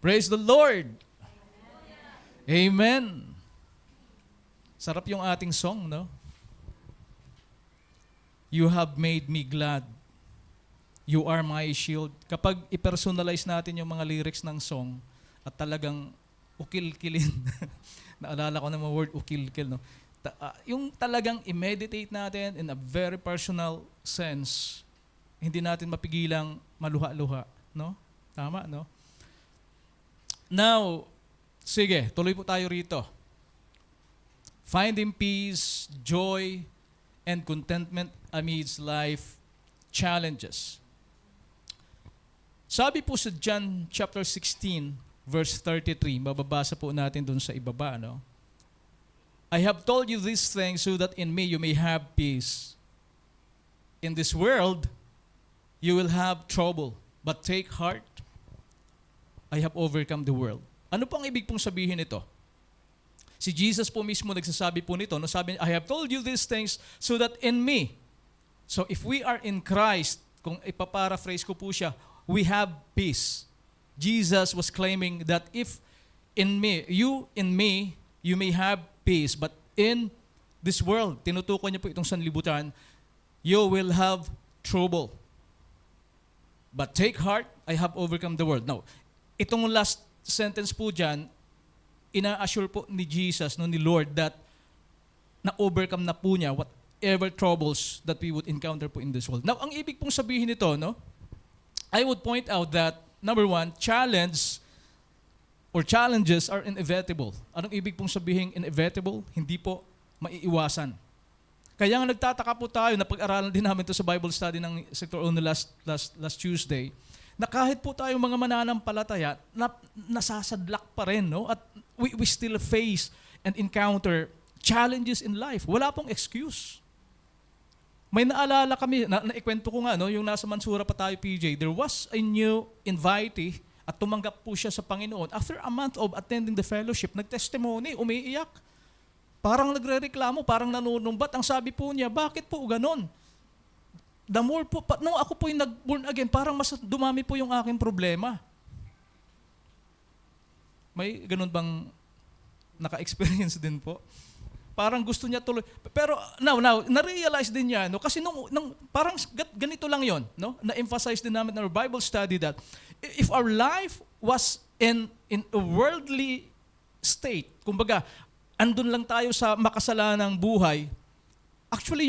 Praise the Lord! Amen! Sarap yung ating song, no? You have made me glad. You are my shield. Kapag i-personalize natin yung mga lyrics ng song at talagang ukil-kilin, naalala ko ng mga word ukil-kil, no? Yung talagang i-meditate natin in a very personal sense, hindi natin mapigilang maluha-luha, no? Tama, no? Now, sige, tuloy po tayo rito. Finding peace, joy, and contentment amidst life challenges. Sabi po sa John chapter 16, verse 33, mababasa po natin dun sa ibaba, no? I have told you these things so that in me you may have peace. In this world, you will have trouble, but take heart. I have overcome the world. Ano pong ibig pong sabihin nito? Si Jesus po mismo nagsasabi po nito, no? Sabi niya, I have told you these things so that in me. So if we are in Christ, kung ipaparaphrase ko po siya, we have peace. Jesus was claiming that if in me, you may have peace. But in this world, tinutukoy niya po itong sanlibutan, you will have trouble. But take heart, I have overcome the world. Now, itong last sentence po dyan, ina-assure po ni Jesus, no, ni Lord, that na-overcome na po niya whatever troubles that we would encounter po in this world. Now, ang ibig pong sabihin nito, no, I would point out that, number one, challenges are inevitable. Anong ibig pong sabihin inevitable? Hindi po maiiwasan. Kaya nga nagtataka po tayo, na pag-aralan din namin ito sa Bible study ng Sector Uno last Tuesday, na kahit po tayo mga mananampalataya, nasasadlak pa rin, no? At we still face and encounter challenges in life. Wala pong excuse. May naalala kami, naikwento ko nga, no? Yung nasa Mansura pa tayo, PJ, there was a new invitee at tumanggap po siya sa Panginoon. After a month of attending the fellowship, nag-testimony, umiiyak. Parang nagre-reklamo, parang nanunumbat. Ang sabi po niya, bakit po ganon? The more po, nung ako po yung nag-born again, parang mas dumami po yung aking problema. May ganun bang naka-experience din po? Parang gusto niya tuloy. Pero now na-realize din niya, no? Kasi nung parang ganito lang yon, no? Na-emphasize din namin in our Bible study that if our life was in a worldly state, kumbaga, andun lang tayo sa makasalanang buhay, actually,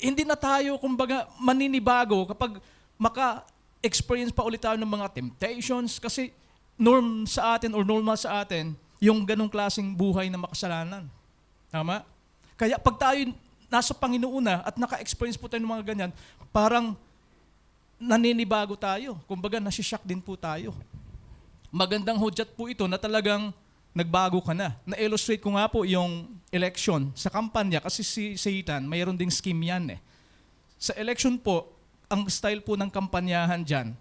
hindi na tayo, kumbaga, maninibago kapag maka-experience pa ulit tayo ng mga temptations kasi normal sa atin yung ganong klaseng buhay na makasalanan. Tama? Kaya pag tayo nasa Panginoon na at naka-experience po tayo ng mga ganyan, parang naninibago tayo. Kumbaga, nasishock din po tayo. Magandang hudyat po ito na talagang nagbago ka na. Na-illustrate ko nga po yung election sa kampanya kasi si Satan, mayroon ding scheme yan eh. Sa election po, ang style po ng kampanyahan dyan,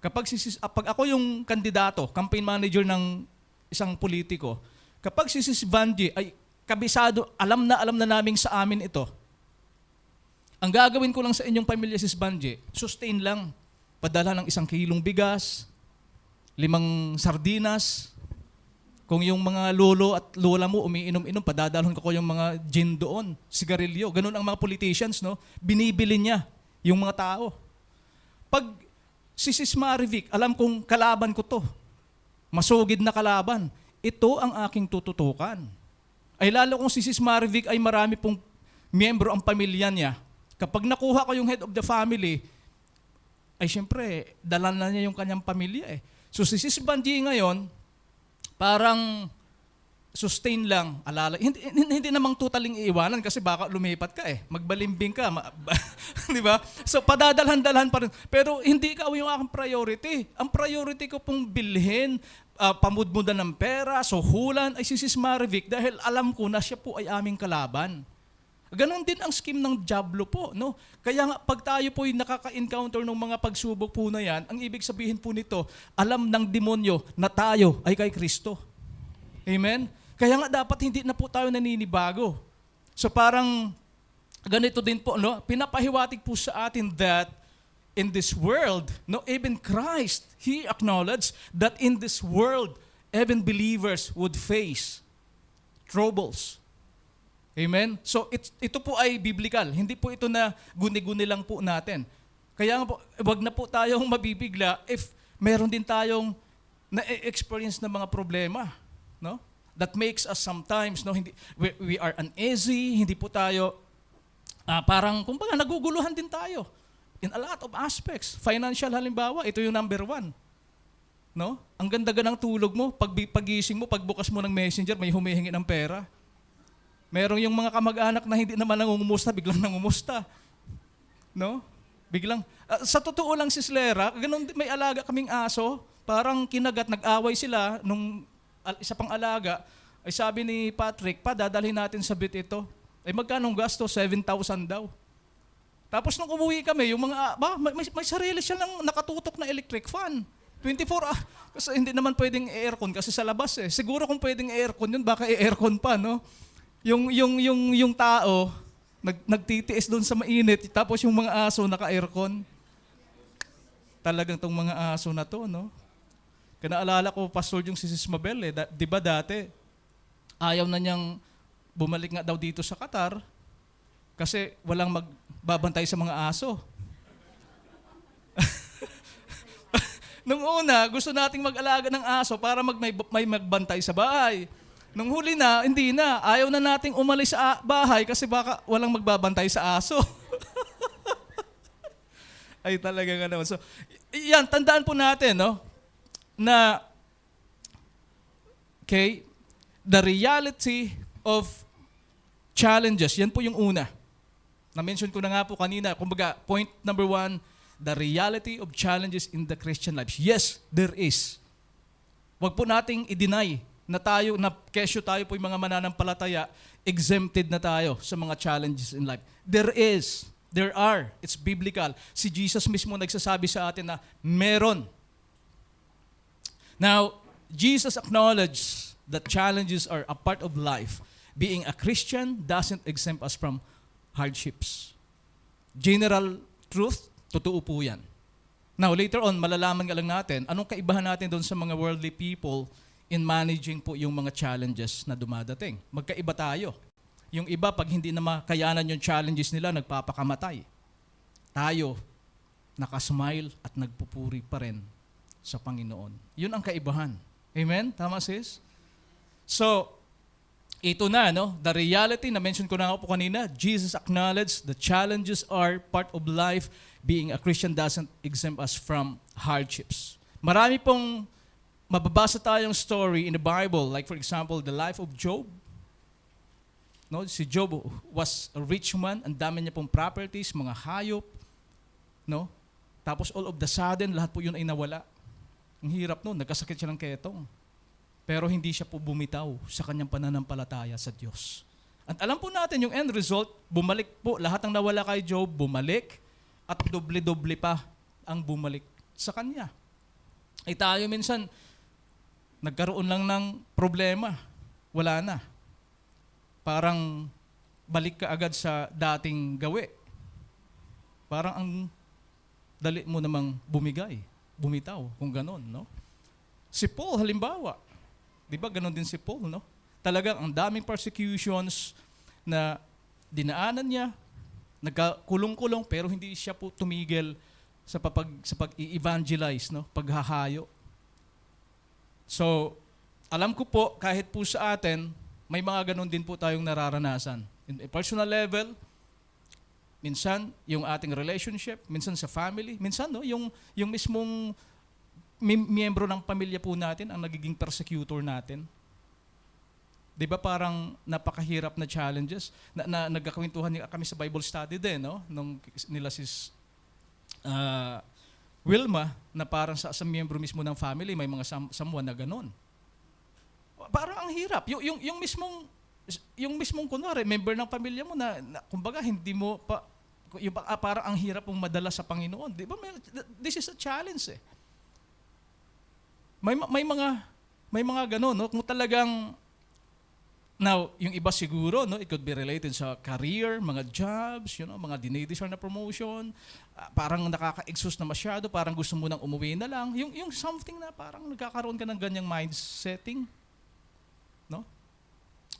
pag ako yung kandidato, campaign manager ng isang politiko, kapag si Sis Vanji ay kabisado, alam na naming sa amin ito, ang gagawin ko lang sa inyong pamilya, Sis Vanji, sustain lang. Padala ng 1 kilong bigas, 5 sardinas. Kung yung mga lolo at lola mo umiinom-inom, padadalhon ko yung mga gin doon, sigarilyo. Ganun ang mga politicians, no? Binibili niya yung mga tao. Pag si Sis Marivic, alam kong kalaban ko to. Masugid na kalaban. Ito ang aking tututukan. Ay lalo kung si Sis Marivic ay marami pong miyembro ang pamilya niya. Kapag nakuha ko yung head of the family, ay syempre, dalan na niya yung kanyang pamilya eh. So si Sis Banji ngayon, parang sustain lang, alala. Hindi namang totaling iiwanan kasi baka lumipat ka eh. Magbalimbing ka. Di ba? So padadalhan-dalhan pa rin. Pero hindi ka yung aking priority. Ang priority ko pong bilhin, pamudmudan ng pera, suhulan, ay si Sis Marivic dahil alam ko na siya po ay aming kalaban. Ganon din ang scheme ng Diablo po, no? Kaya nga, pag tayo po ay nakaka-encounter ng mga pagsubok po na yan, ang ibig sabihin po nito, alam ng demonyo na tayo ay kay Kristo. Amen? Kaya nga dapat hindi na po tayo naninibago. So parang ganito din po, no? Pinapahiwatig po sa atin that in this world, no, even Christ, He acknowledged that in this world, even believers would face troubles. Amen? So ito po ay biblical. Hindi po ito na guni-guni lang po natin. Kaya nga po, wag na po tayong mabibigla if meron din tayong na-experience na mga problema, no? That makes us sometimes, no, hindi we are uneasy, hindi po tayo parang kumbaga naguguluhan din tayo in a lot of aspects. Financial halimbawa, ito yung number 1. No? Ang ganda ng tulog mo, pagising mo, pagbukas mo ng messenger, may humihingi ng pera. Merong yung mga kamag-anak na hindi naman nangungumusta, biglang nangumusta. No? Biglang, sa totoo lang Sis Lera, ganun, may alaga kaming aso, parang kinagat, nag-away sila, nung isa pang alaga, ay sabi ni Patrick, dadalhin natin sa vet ito. Ay magkano gasto? 7,000 daw. Tapos nung umuwi kami, yung mga, may sarili siya lang nakatutok na electric fan. 24 kasi hindi naman pwedeng aircon kasi sa labas eh. Siguro kung pwedeng aircon yun, baka aircon pa, no? Yung tao, nagtitiis doon sa mainit, tapos yung mga aso naka-aircon. Talagang tong mga aso na to, no? Kinaalala ko, Pastor, yung si Sis Mabel, eh. Di ba dati, ayaw na niyang bumalik nga daw dito sa Qatar kasi walang magbabantay sa mga aso. Nung una, gusto nating mag-alaga ng aso para may magbantay sa bahay. Nung huli na, hindi na. Ayaw na nating umalis sa bahay kasi baka walang magbabantay sa aso. Ay talaga nga naman. So, yan, tandaan po natin, no? Na, okay, the reality of challenges, yan po yung una. Na-mention ko na nga po kanina. Kumbaga, point number 1, the reality of challenges in the Christian life. Yes, there is. Huwag po nating i-deny na kesyo tayo po yung mga mananampalataya, exempted na tayo sa mga challenges in life. There are. It's biblical. Si Jesus mismo nagsasabi sa atin na meron. Now, Jesus acknowledged that challenges are a part of life. Being a Christian doesn't exempt us from hardships. General truth, totoo po yan. Now, later on, malalaman nga lang natin, anong kaibahan natin doon sa mga worldly people in managing po yung mga challenges na dumadating. Magkaiba tayo. Yung iba, pag hindi na makayanan yung challenges nila, nagpapakamatay. Tayo, nakasmile at nagpupuri pa rin sa Panginoon. Yun ang kaibahan. Amen? Tama, sis? So, ito na, no? The reality, na-mention ko na po kanina, Jesus acknowledged the challenges are part of life. Being a Christian doesn't exempt us from hardships. Marami pong mababasa tayong story in the Bible, like for example, the life of Job. No, si Job was a rich man, ang dami niya pong properties, mga hayop, no? Tapos all of the sudden, lahat po yun ay nawala. Ang hirap noon, nagkasakit siya ng ketong. Pero hindi siya po bumitaw sa kanyang pananampalataya sa Diyos. At alam po natin yung end result, bumalik po, lahat ng nawala kay Job, bumalik, at doble-doble pa ang bumalik sa kanya. Ay tayo minsan, nagkaroon lang ng problema, wala na. Parang balik ka agad sa dating gawi. Parang ang dali mo namang bumitaw, kung ganon, no? Si Paul, halimbawa, di ba ganon din si Paul, no? Talagang ang daming persecutions na dinaanan niya, nagkakulong-kulong, pero hindi siya po tumigil sa pag-i-evangelize, no? Paghahayo. So, alam ko po, kahit po sa atin, may mga ganun din po tayong nararanasan. In a personal level, minsan, yung ating relationship, minsan sa family, minsan, no, yung mismong miyembro ng pamilya po natin ang nagiging persecutor natin. Di ba parang napakahirap na challenges? Nagkakwentuhan kami sa Bible study din, no? Nung nila sis Wilma, na parang sa miyembro mismo ng family, may mga someone na ganun. Parang ang hirap. Yung mismong kunwari, member ng pamilya mo na kumbaga hindi mo pa, parang ang hirap mong madala sa Panginoon. Di ba? This is a challenge eh. May mga gano'n, no? Kung talagang Now, yung iba siguro, no, it could be related sa career, mga jobs, mga dinidesire na promotion, parang nakaka-exhaust na masyado, parang gusto mo nang umuwi na lang. Yung something na parang nagkakaroon ka ng ganyang mindsetting. No?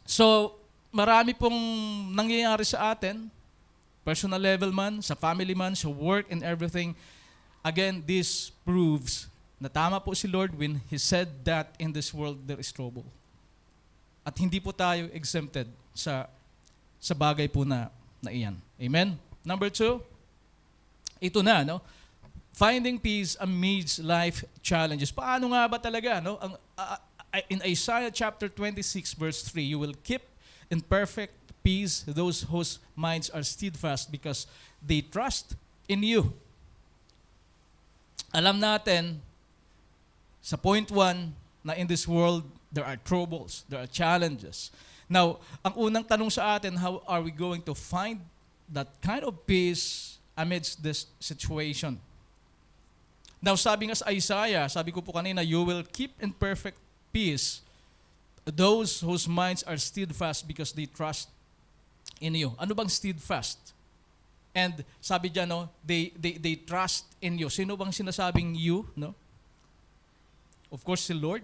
So, marami pong nangyayari sa atin, personal level man, sa family man, sa work and everything. Again, this proves na tama po si Lord when He said that in this world there is trouble. At hindi po tayo exempted sa bagay po na iyan. Amen? Number 2, ito na, no? Finding peace amidst life challenges. Paano nga ba talaga, no? In Isaiah chapter 26 verse 3, you will keep in perfect peace those whose minds are steadfast because they trust in you. Alam natin, sa point 1, na in this world, there are troubles, there are challenges. Now, ang unang tanong sa atin, how are we going to find that kind of peace amidst this situation? Now, sabi nga sa Isaiah, sabi ko po kanina, you will keep in perfect peace those whose minds are steadfast because they trust in you. Ano bang steadfast? And sabi dyan, no, they trust in you. Sino bang sinasabing you? No? Of course, si Lord.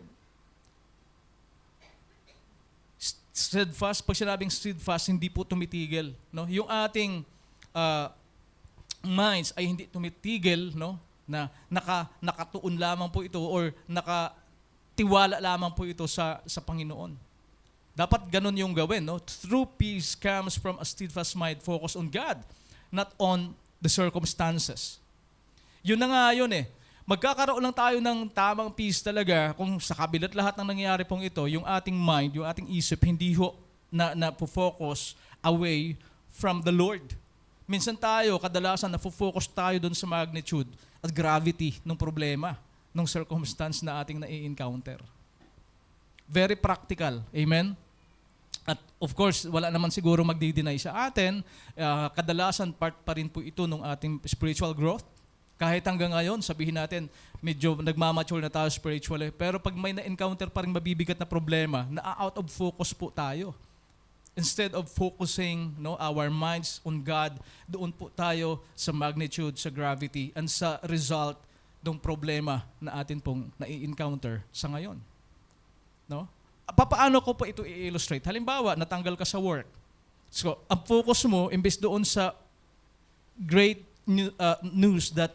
Steadfast, pag sinabing steadfast, hindi po tumitigil. No? Yung ating minds ay hindi tumitigil, no? Na nakatuon lamang po ito or nakatiwala lamang po ito sa Panginoon. Dapat ganun yung gawin. No? True peace comes from a steadfast mind focused on God, not on the circumstances. Yun na nga yun eh. Magkakaroon lang tayo ng tamang peace talaga kung sa kabilat lahat ng nangyayari pong ito, yung ating mind, yung ating isip, hindi ho na focus away from the Lord. Minsan tayo, kadalasan, na-focus tayo dun sa magnitude at gravity ng problema, ng circumstance na ating nai-encounter. Very practical. Amen? At of course, wala naman siguro magdi-deny sa atin. Kadalasan part pa rin po ito ng ating spiritual growth. Kahit hanggang ngayon, sabihin natin, medyo nagmamature na tayo spiritually. Pero pag may na-encounter pa rin mabibigat na problema, na-out of focus po tayo. Instead of focusing our minds on God, doon po tayo sa magnitude, sa gravity, and sa result ng problema na atin pong na-encounter sa ngayon. No? Paano ko po ito i-illustrate? Halimbawa, natanggal ka sa work. So, ang focus mo, imbes doon sa great news that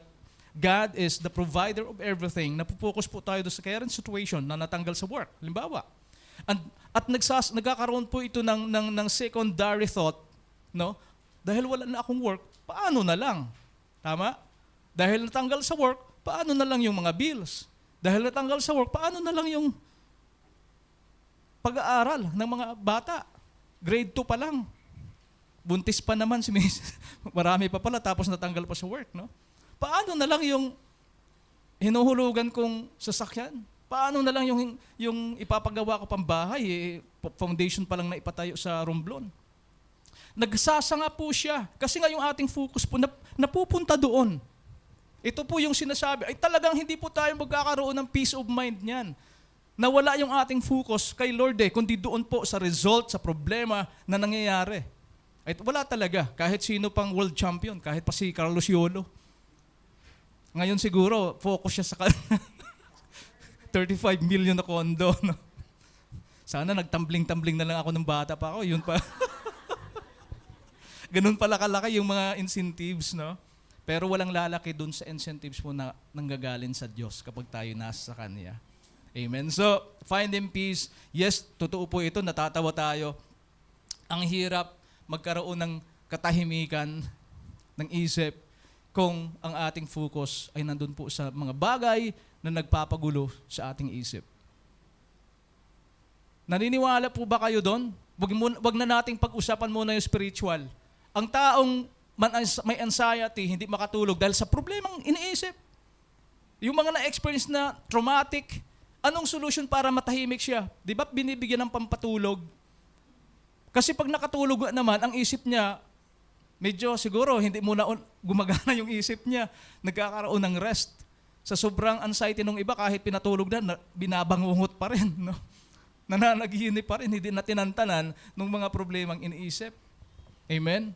God is the provider of everything, napupokus po tayo sa current situation na natanggal sa work. Halimbawa. At nagkakaroon po ito ng secondary thought, no? Dahil wala na akong work, paano na lang? Tama? Dahil natanggal sa work, paano na lang yung mga bills? Dahil natanggal sa work, paano na lang yung pag-aaral ng mga bata? Grade 2 pa lang. Buntis pa naman si Miss. Marami pa pala, tapos natanggal pa sa work, no? Paano na lang yung hinuhulugan kong sasakyan? Paano na lang yung ipapagawa ko pang bahay, foundation pa lang na ipatayo sa Romblon? Nagsasanga po siya. Kasi nga yung ating focus po, napupunta doon. Ito po yung sinasabi, ay talagang hindi po tayo magkakaroon ng peace of mind niyan. Nawala yung ating focus kay Lord kundi doon po sa result, sa problema na nangyayari. Ay wala talaga, kahit sino pang world champion, kahit pa si Carlos Yolo. Ngayon siguro, focus siya sa 35 million na kondo. No? Sana nagtambling-tambling na lang ako ng bata pa ako. Yun pa. Ganun pala kalaki yung mga incentives, no? Pero walang lalaki dun sa incentives mo na nanggagaling sa Diyos kapag tayo nasa sa Kanya. Amen. So, finding peace. Yes, totoo po ito. Natatawa tayo. Ang hirap magkaroon ng katahimikan ng isip kung ang ating focus ay nandun po sa mga bagay na nagpapagulo sa ating isip. Naniniwala po ba kayo doon? Wag na nating pag-usapan muna yung spiritual. Ang taong may anxiety, hindi makatulog dahil sa problemang iniisip. Yung mga na-experience na traumatic, anong solution para matahimik siya? Di ba binibigyan ng pampatulog? Kasi pag nakatulog naman, ang isip niya, medyo siguro hindi muna gumagana yung isip niya. Nagkakaroon ng rest. Sa sobrang anxiety ng iba, kahit pinatulog na, binabangungot pa rin. No? nananaginip pa rin, hindi na tinantanan ng mga problemang iniisip. Amen?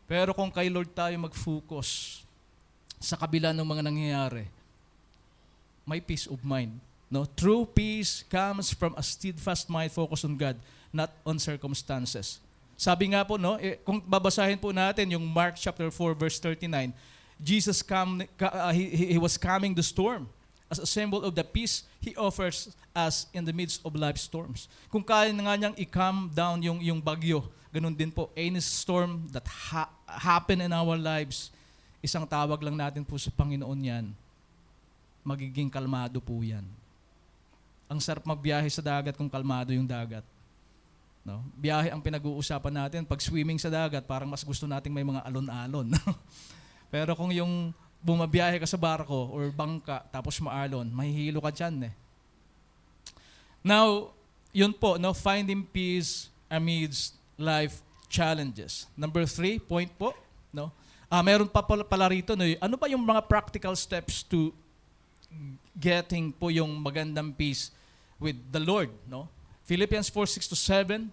Pero kung kay Lord tayo mag-focus sa kabila ng mga nangyayari, may peace of mind. No? True peace comes from a steadfast mind focused on God, not on circumstances. Sabi nga po, no, kung babasahin po natin yung Mark chapter 4 verse 39, Jesus he was calming the storm. As a symbol of the peace He offers us in the midst of life storms. Kung kaya na nga niyang i-calm down yung bagyo, ganun din po, any storm that happen in our lives, isang tawag lang natin po sa Panginoon yan, magiging kalmado po yan. Ang sarap magbiyahe sa dagat kung kalmado yung dagat. No? Biyahe ang pinag-uusapan natin. Pag swimming sa dagat, parang mas gusto nating may mga alon-alon. Pero kung yung bumabiyahe ka sa barko or bangka tapos maalon, mahihilo ka dyan eh. Now, yun po, no, finding peace amidst life challenges. Number 3, point po, no? Meron pa pala rito, no, ano ba yung mga practical steps to getting po yung magandang peace with the Lord, no? Philippians 4:6-7,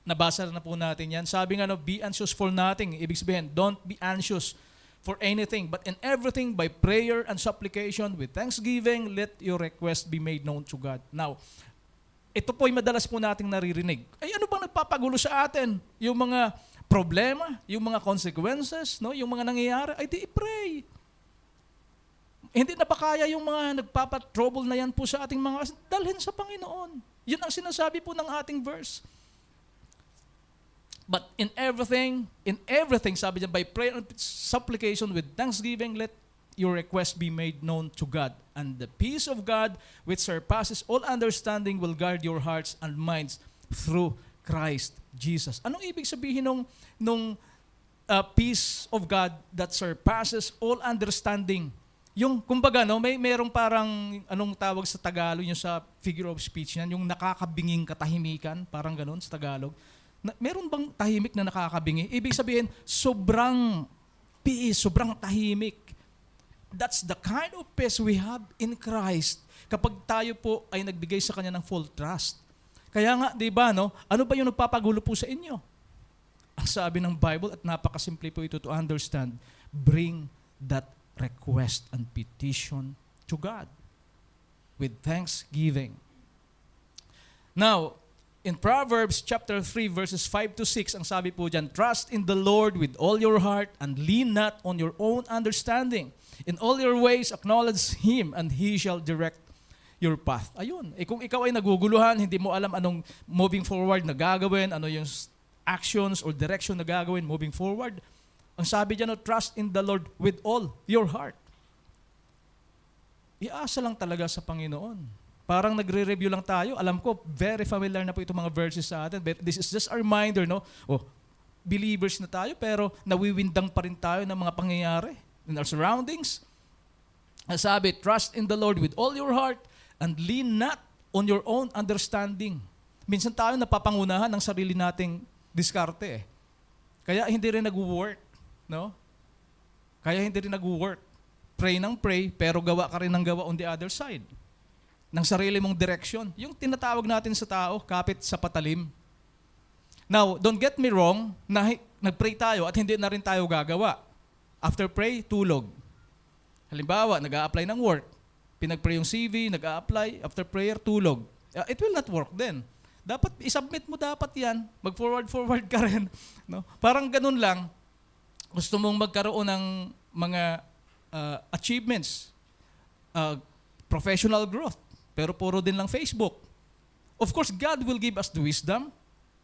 nabasa na po natin yan. Sabi nga, no, be anxious for nothing. Ibig sabihin, don't be anxious for anything, but in everything, by prayer and supplication, with thanksgiving, let your request be made known to God. Now, ito po ay madalas po nating naririnig. Ay, ano bang nagpapagulo sa atin? Yung mga problema, yung mga consequences, no? Yung mga nangyayari, ay di i-pray. Hindi na ba kaya yung mga nagpapatrouble na yan po sa ating mga, dalhin sa Panginoon. Yun ang sinasabi po ng ating verse. But in everything, sabi niya, by prayer and supplication with thanksgiving, let your request be made known to God. And the peace of God, which surpasses all understanding, will guard your hearts and minds through Christ Jesus. Anong ibig sabihin nung peace of God that surpasses all understanding? Yung, kumbaga, no, merong parang, anong tawag sa Tagalog, yung sa figure of speech yan, yung nakakabinging katahimikan, parang ganun sa Tagalog. Meron bang tahimik na nakakabingi? Ibig sabihin, sobrang peace, sobrang tahimik. That's the kind of peace we have in Christ kapag tayo po ay nagbigay sa Kanya ng full trust. Kaya nga, di ba, no? Ano ba yung nagpapagulo po sa inyo? Ang sabi ng Bible, at napakasimple po ito to understand, bring that request and petition to God with thanksgiving. Now, in Proverbs chapter 3 verses 5-6, ang sabi po dyan, trust in the Lord with all your heart and lean not on your own understanding. In all your ways, acknowledge Him and He shall direct your path. Ayun. Kung ikaw ay naguguluhan, hindi mo alam anong moving forward na gagawin, ano yung actions or direction na gagawin moving forward, ang sabi dyan, no, trust in the Lord with all your heart. Iasa lang talaga sa Panginoon. Parang nagre-review lang tayo. Alam ko, very familiar na po itong mga verses sa atin. But this is just a reminder, no? Oh, believers na tayo, pero nawiwindang pa rin tayo ng mga pangyayari in our surroundings. Ang sabi, trust in the Lord with all your heart and lean not on your own understanding. Minsan tayo napapangunahan ng sarili nating diskarte. Kaya hindi rin nag-work, no? Kaya hindi rin nag-work. Pray ng pray, pero gawa ka rin ng gawa on the other side. Ng sarili mong direction. Yung tinatawag natin sa tao, kapit sa patalim. Now, don't get me wrong, nag-pray tayo at hindi na rin tayo gagawa. After pray, tulog. Halimbawa, nag-a-apply ng work. Pinag-pray yung CV, nag-a-apply. After prayer, tulog. It will not work then. Dapat, isubmit mo dapat yan. Mag-forward ka rin. No? Parang ganun lang. Gusto mong magkaroon ng mga achievements, professional growth. Pero puro din lang Facebook. Of course, God will give us the wisdom,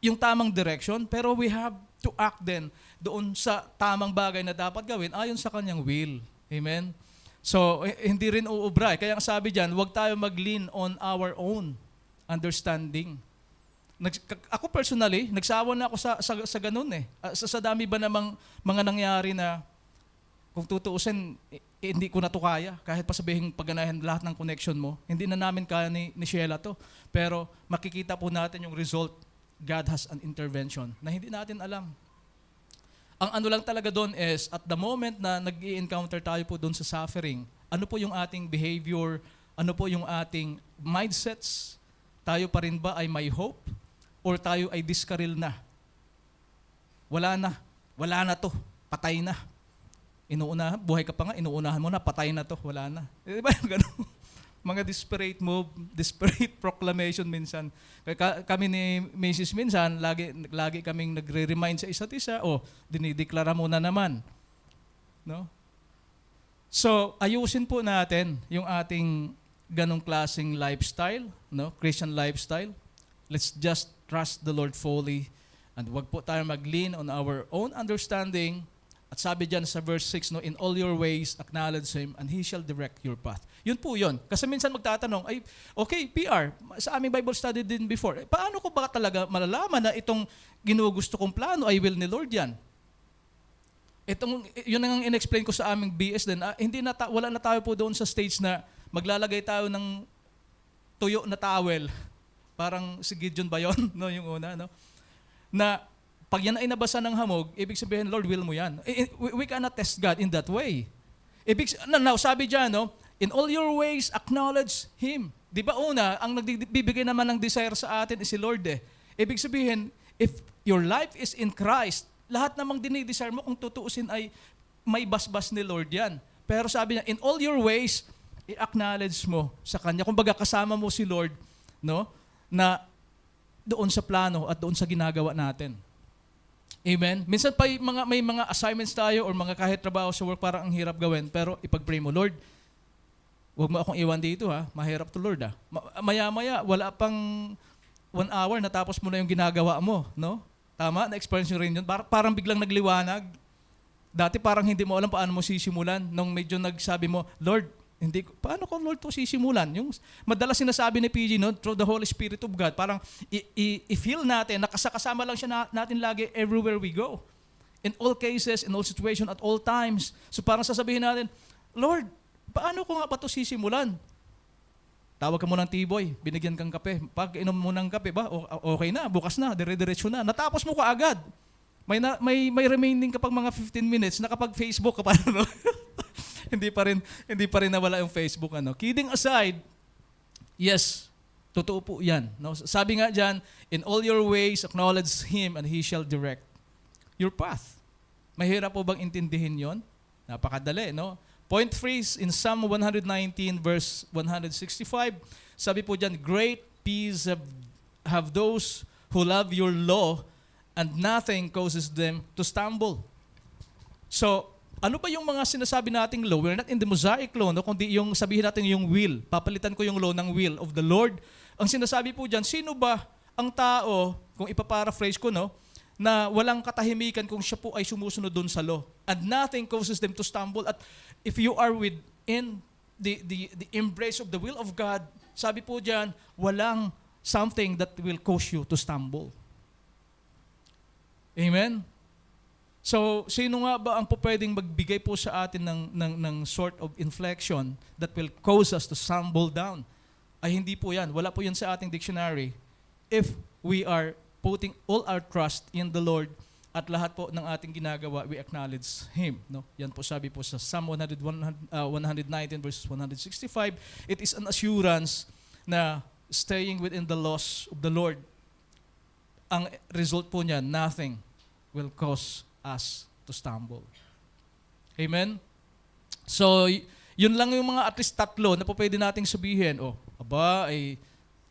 yung tamang direction, pero we have to act then doon sa tamang bagay na dapat gawin ayon sa Kanyang will. Amen? So, hindi rin uubra. Kaya ang sabi dyan, huwag tayo mag-lean on our own understanding. Ako personally, nagsawa na ako sa ganun eh. Sa dami ba namang mga nangyari na kung tutuusin, hindi ko na to kaya. Kahit pa sabihin pagganahin lahat ng connection mo, hindi na namin kaya ni Sheila to. Pero makikita po natin yung result. God has an intervention na hindi natin alam. Ang ano lang talaga doon is, at the moment na nag-i-encounter tayo po doon sa suffering, ano po yung ating behavior, ano po yung ating mindsets, Tayo pa rin ba ay may hope? Or tayo ay diskaril na? Wala na to, patay na. Buhay ka pa nga, inuunahan mo na, patay na to, wala na. Di ba yung gano'n? Mga desperate move, desperate proclamation minsan. Kami ni Mrs. minsan, lagi kaming nagre-remind sa isa't isa, dinideklara mo na naman. No? So, ayusin po natin yung ating ganong klaseng lifestyle, no? Christian lifestyle. Let's just trust the Lord fully. And wag po tayo mag-lean on our own understanding. At sabi dyan sa verse 6, no, in all your ways, acknowledge Him, and He shall direct your path. Yun po yun. Kasi minsan magtatanong, okay, PR, sa aming Bible study din before, paano ko ba talaga malalaman na itong ginugusto kong plano ay will ni Lord yan? Yun ang in-explain ko sa aming BS din. Wala na tayo po doon sa stage na maglalagay tayo ng tuyo na towel. Parang si Gideon ba yun? No, yung una, no? Na pag yan ay nabasa ng hamog, ibig sabihin, Lord, will mo yan. We cannot test God in that way. Now, sabi dyan, no? In all your ways, acknowledge Him. Di ba una, ang nagbibigay naman ng desire sa atin is si Lord eh. Ibig sabihin, if your life is in Christ, lahat namang dinidesire mo kung tutuusin ay may basbas ni Lord yan. Pero sabi niya, in all your ways, i-acknowledge mo sa Kanya. Kung baga kasama mo si Lord, no? Na doon sa plano at doon sa ginagawa natin. Amen? Minsan pa may mga assignments tayo or mga kahit trabaho sa work parang ang hirap gawin, pero ipag-pray mo, Lord, huwag mo akong iwan dito ha, mahirap to Lord ha. Maya-maya, wala pang 1 hour, natapos mo na yung ginagawa mo, no? Tama? Na-experience nyo rin yun. Parang biglang nagliwanag. Dati parang hindi mo alam paano mo sisimulan. Nung medyo nagsabi mo, Lord, paano ko Lord to sisimulan? Yung madalas sinasabi ni PG, no, through the Holy Spirit of God, parang i-feel natin, nakasama lang siya natin lagi everywhere we go. In all cases, in all situations, at all times. So parang sasabihin natin, Lord, paano ko nga pa to sisimulan? Tawag ka mo ng T-boy, binigyan kang kape. Pag inom mo ng kape ba, okay na, bukas na, dire-diretso na. Natapos mo ka agad. May remaining ka pang mga 15 minutes, nakapag-Facebook ka pa, no? hindi pa rin nawala yung Facebook, ano. Kidding aside, yes, totoo po 'yan, no? Sabi nga diyan, in all your ways acknowledge Him and He shall direct your path. Mahirap po bang intindihin 'yon? Napakadali, no? Point 3 in Psalm 119 verse 165, sabi po diyan, great peace have those who love your law, and nothing causes them to stumble. So, ano ba yung mga sinasabi nating law? We're not in the Mosaic law, no? Kundi yung sabihin natin yung will. Papalitan ko yung law ng will of the Lord. Ang sinasabi po dyan, sino ba ang tao, kung ipaparaphrase ko, no, na walang katahimikan kung siya po ay sumusunod doon sa law? And nothing causes them to stumble. At if you are within the embrace of the will of God, sabi po dyan, walang something that will cause you to stumble. Amen? So, sino nga ba ang pwedeng magbigay po sa atin ng sort of inflection that will cause us to stumble down? Ay hindi po yan. Wala po yan sa ating dictionary. If we are putting all our trust in the Lord at lahat po ng ating ginagawa, we acknowledge Him. No? Yan po sabi po sa Psalm 119 verses 165. It is an assurance na staying within the laws of the Lord, ang result po niya, nothing will cause us to stumble. Amen? So, yun lang yung mga at least tatlo na po pwede nating sabihin,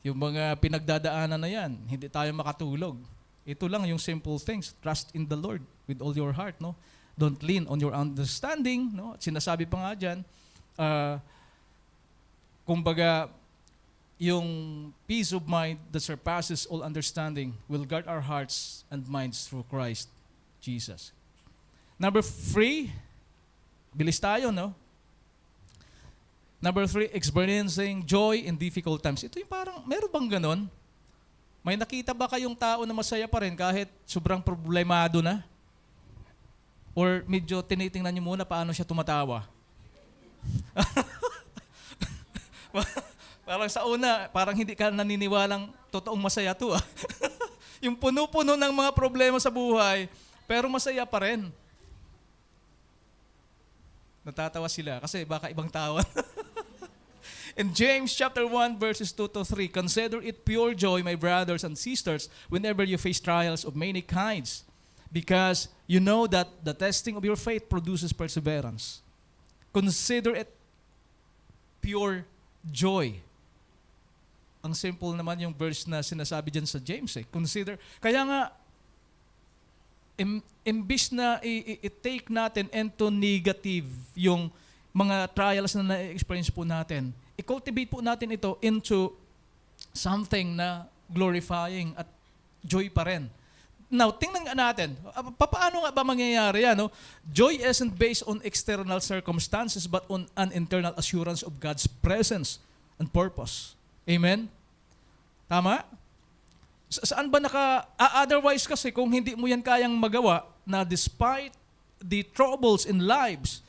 yung mga pinagdadaanan na yan, hindi tayo makatulog. Ito lang yung simple things. Trust in the Lord with all your heart, no? Don't lean on your understanding, no? At sinasabi pa nga dyan, kumbaga, yung peace of mind that surpasses all understanding will guard our hearts and minds through Christ Jesus. Number 3, bilis tayo, no? Number 3, experiencing joy in difficult times. Ito yung parang, meron bang ganon? May nakita ba kayong tao na masaya pa rin kahit sobrang problemado na? Or medyo tinitingnan niyo muna paano siya tumatawa? Parang sa una, parang hindi ka naniniwalang totoong masaya to. Yung puno-puno ng mga problema sa buhay, pero masaya pa rin. Natatawa sila kasi baka ibang tao. In James chapter 1 verses 2 to 3, consider it pure joy, my brothers and sisters, whenever you face trials of many kinds, because you know that the testing of your faith produces perseverance. Consider it pure joy. Ang simple naman yung verse na sinasabi dyan sa James. Consider. Kaya nga, imbis na i-take natin into negative yung mga trials na na-experience po natin, i-cultivate po natin ito into something na glorifying at joy pa rin. Now, tingnan nga natin, paano nga ba mangyayari yan? No? Joy isn't based on external circumstances but on an internal assurance of God's presence and purpose. Amen? Tama? Saan ba otherwise kasi kung hindi mo yan kayang magawa, na despite the troubles in lives,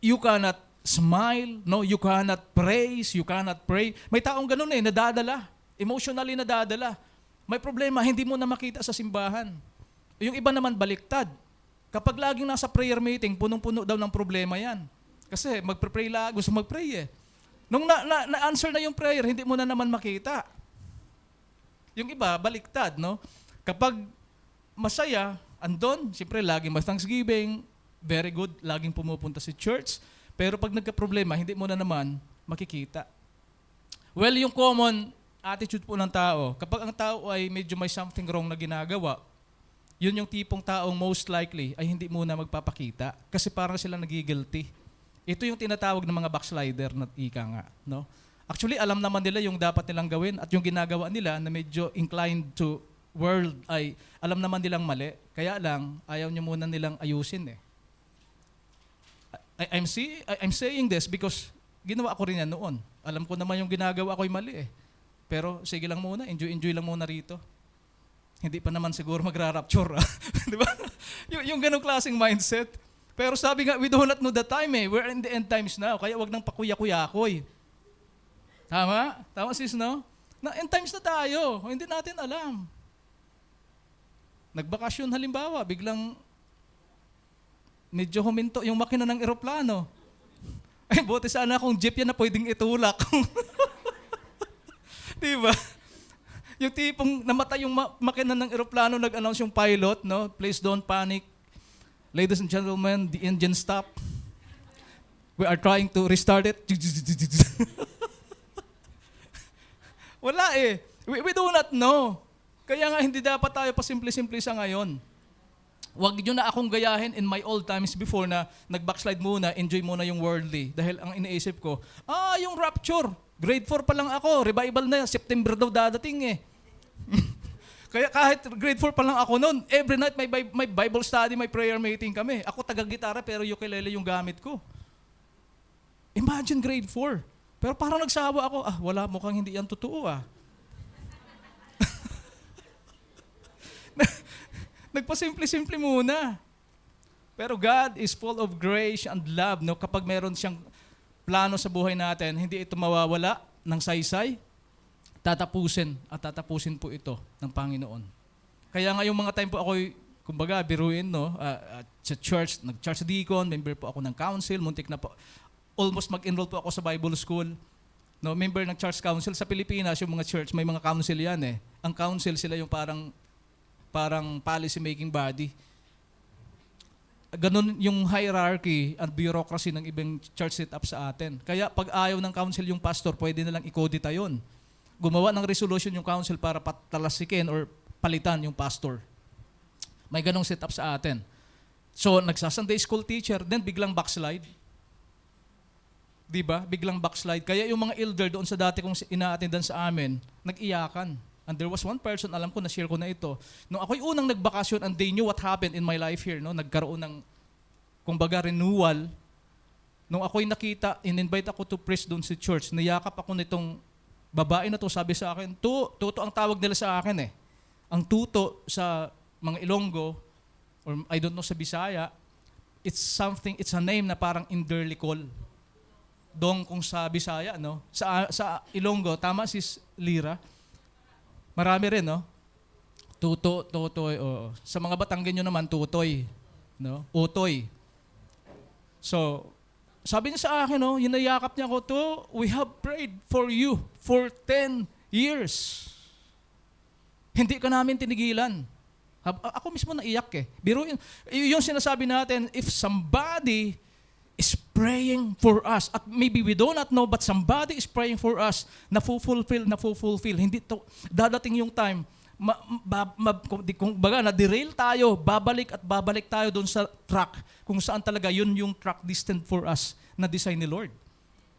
you cannot smile, no? You cannot praise, you cannot pray. May taong ganun nadadala. Emotionally nadadala. May problema, hindi mo na makita sa simbahan. Yung iba naman baliktad. Kapag laging nasa prayer meeting, punong-puno daw ng problema yan. Kasi magpre-pray lang, gusto mag-pray eh. Nung na-answer na yung prayer, hindi mo na naman makita. Yung iba, baliktad, no? Kapag masaya, andon, siyempre laging mas thanksgiving, very good, laging pumupunta si church. Pero pag nagka-problema, hindi mo na naman makikita. Well, yung common attitude po ng tao, kapag ang tao ay medyo may something wrong na ginagawa, yun yung tipong taong most likely ay hindi muna magpapakita kasi parang sila nagigilty. Ito yung tinatawag ng mga backslider na ika nga. No? Actually, alam naman nila yung dapat nilang gawin at yung ginagawa nila na medyo inclined to world ay alam naman nilang mali. Kaya lang, ayaw nyo muna nilang ayusin eh. I'm saying this because ginawa ko rin yan noon. Alam ko naman yung ginagawa ko'y mali eh. Pero sige lang muna, enjoy lang muna rito. Hindi pa naman siguro magra-rapture. Di ba? yung ganong klaseng mindset. Pero sabi nga, we do not know the time eh. We're in the end times now. Kaya wag nang pakuya-kuyakoy. Tama? Tama sis, no? Na end times na tayo. Hindi natin alam. Nagbakasyon halimbawa, biglang medyo huminto yung makina ng eroplano. Ay, buti sana kung jeep yan na pwedeng itulak. Diba? Yung tipong namatay yung makina ng eroplano, nag-announce yung pilot, no? Please don't panic. Ladies and gentlemen, the engine stop. We are trying to restart it. Wala eh. We do not know. Kaya nga hindi dapat tayo pasimple-simple sa ngayon. Huwag nyo na akong gayahin in my old times before na nag-backslide muna, enjoy muna yung worldly. Dahil ang iniisip ko, yung rapture. Grade 4 pa lang ako, revival na yan, September daw dadating eh. Kaya kahit grade 4 pa lang ako noon, every night may Bible study, may prayer meeting kami. Ako taga-gitara pero ukulele yung gamit ko. Imagine grade 4. Pero parang nagsawa ako, wala, mukhang hindi yan totoo ah. Nagpasimple-simple muna. Pero God is full of grace and love. No? Kapag meron siyang plano sa buhay natin, hindi ito mawawala ng saysay, tatapusin po ito ng Panginoon. Kaya nga yung mga time po ako'y, kumbaga, biruin, no? Sa church, nag-church deacon, member po ako ng council, muntik na po, almost mag-enroll po ako sa Bible school. No, member ng church council. Sa Pilipinas, yung mga church, may mga council yan eh. Ang council, sila yung parang policy making body. Ganun yung hierarchy at bureaucracy ng ibang church setup sa atin. Kaya pag ayaw ng council yung pastor, pwede na lang i-codita yun. Gumawa ng resolution yung council para patalasikin or palitan yung pastor. May ganong setup sa atin. So, nagsa-Sunday school teacher, then biglang backslide. Diba? Biglang backslide. Kaya yung mga elder doon sa dati kong ina-attendan sa amin, nag-iyakan. And there was one person, alam ko, na-share ko na ito. Nung ako'y unang nagbakasyon and they knew what happened in my life here, no? Nagkaroon ng, kumbaga, renewal. Nung ako'y nakita, in-invite ako to preach doon sa church, niyakap ako nitong babae na to, sabi sa akin, tuto ang tawag nila sa akin eh. Ang tuto sa mga Ilonggo, or I don't know sa Bisaya, it's a name na parang Inderlikol. Dong kung sa Bisaya, no? Sa Ilonggo, tama sis Lira? Marami rin, no? Tuto, totoy, oo. Sa mga Batanggenyo naman, tutoy, no? Utoy. So, sabi niya sa akin, no, hinayakap niya ako to, we have prayed for you for 10 years. Hindi ka namin tinigilan. Ako mismo naiyak eh. Biro yung sinasabi natin, if somebody is praying for us, at maybe we do not know, but somebody is praying for us, na-fulfill. Hindi to, dadating yung time, kung baga, na-derail tayo, babalik tayo doon sa track, kung saan talaga yun yung track destined for us, na design ni Lord.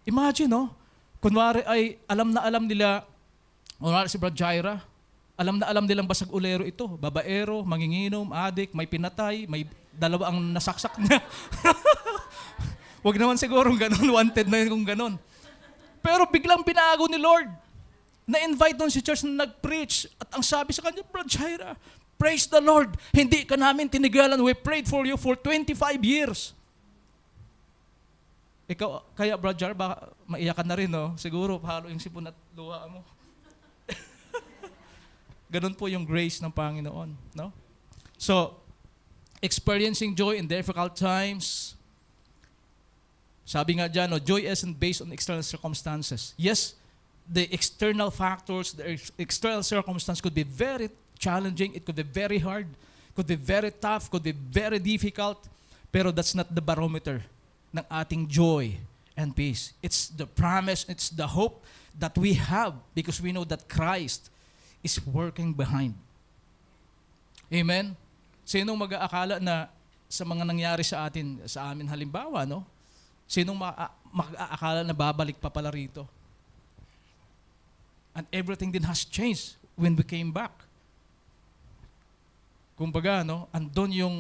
Imagine, no? Kunwari ay, alam na alam nila, kunwari si Brad Jaira, alam na alam nilang basag ulero ito. Babaero, manginginom, adik, may pinatay, may dalawa ang nasaksak niya. Huwag naman siguro ganun, wanted na yun kung ganun. Pero biglang binago ni Lord. Na-invite doon si church na nag-preach. At ang sabi sa kanya, Brad Jaira, praise the Lord. Hindi ka namin tinigalan. We prayed for you for 25 years. Ikaw, kaya Brad Jaira, baka maiyakan na rin, no? Siguro, halo yung sipon at luha mo. Ganun po yung grace ng Panginoon, no? So, experiencing joy in difficult times. Sabi nga dyan, no, joy isn't based on external circumstances. Yes, the external factors, the external circumstance could be very challenging, it could be very hard, could be very tough, could be very difficult, pero that's not the barometer ng ating joy and peace. It's the promise, it's the hope that we have because we know that Christ is working behind. Amen? Sinong mag-aakala na sa mga nangyari sa amin halimbawa, no? Sinong mag-aakala na babalik pa pala rito? And everything din has changed when we came back. Kumbaga, no? Andun yung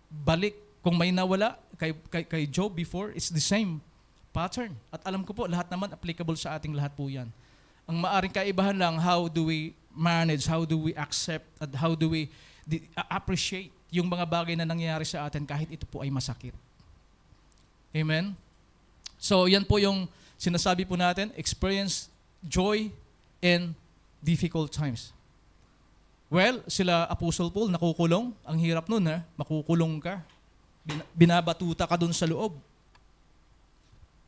balik. Kung may nawala kay Job before, it's the same pattern. At alam ko po, lahat naman applicable sa ating lahat po yan. Ang maaring kaibahan lang, how do we manage, how do we accept, at how do we appreciate yung mga bagay na nangyayari sa atin kahit ito po ay masakit. Amen? So, yan po yung sinasabi po natin, experience joy in difficult times. Well, sila Apostle Paul, nakukulong. Ang hirap nun, ha? Makukulong ka. Binabatuta ka dun sa loob.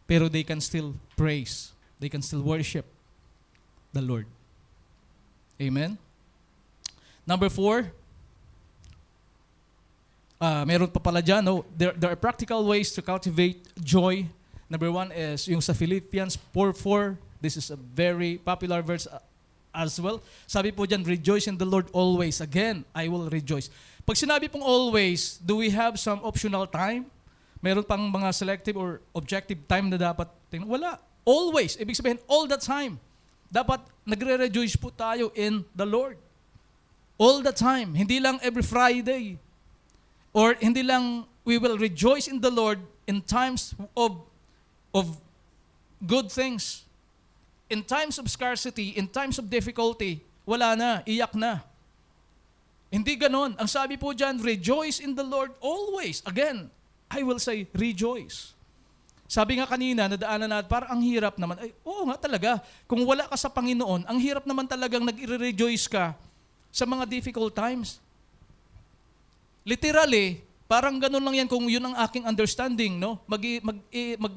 Pero they can still praise. They can still worship the Lord. Amen? Number 4, meron pa pala dyan, no? There are practical ways to cultivate joy. Number 1 is yung sa Philippians 4:4. This is a very popular verse as well. Sabi po dyan, rejoice in the Lord always. Again, I will rejoice. Pag sinabi pong always, do we have some optional time? Meron pang mga selective or objective time na dapat tingnan? Wala. Always. Ibig sabihin, all the time. Dapat nagre-rejoice po tayo in the Lord. All the time. Hindi lang every Friday. Or hindi lang we will rejoice in the Lord in times of good things. In times of scarcity, in times of difficulty, wala na, iyak na. Hindi ganon. Ang sabi po dyan, rejoice in the Lord always. Again, I will say rejoice. Sabi nga kanina, nadaanan natin, parang ang hirap naman. Ay, oo nga talaga. Kung wala ka sa Panginoon, ang hirap naman talagang nag-rejoice ka sa mga difficult times. Literally, parang ganun lang yan kung yun ang aking understanding, no?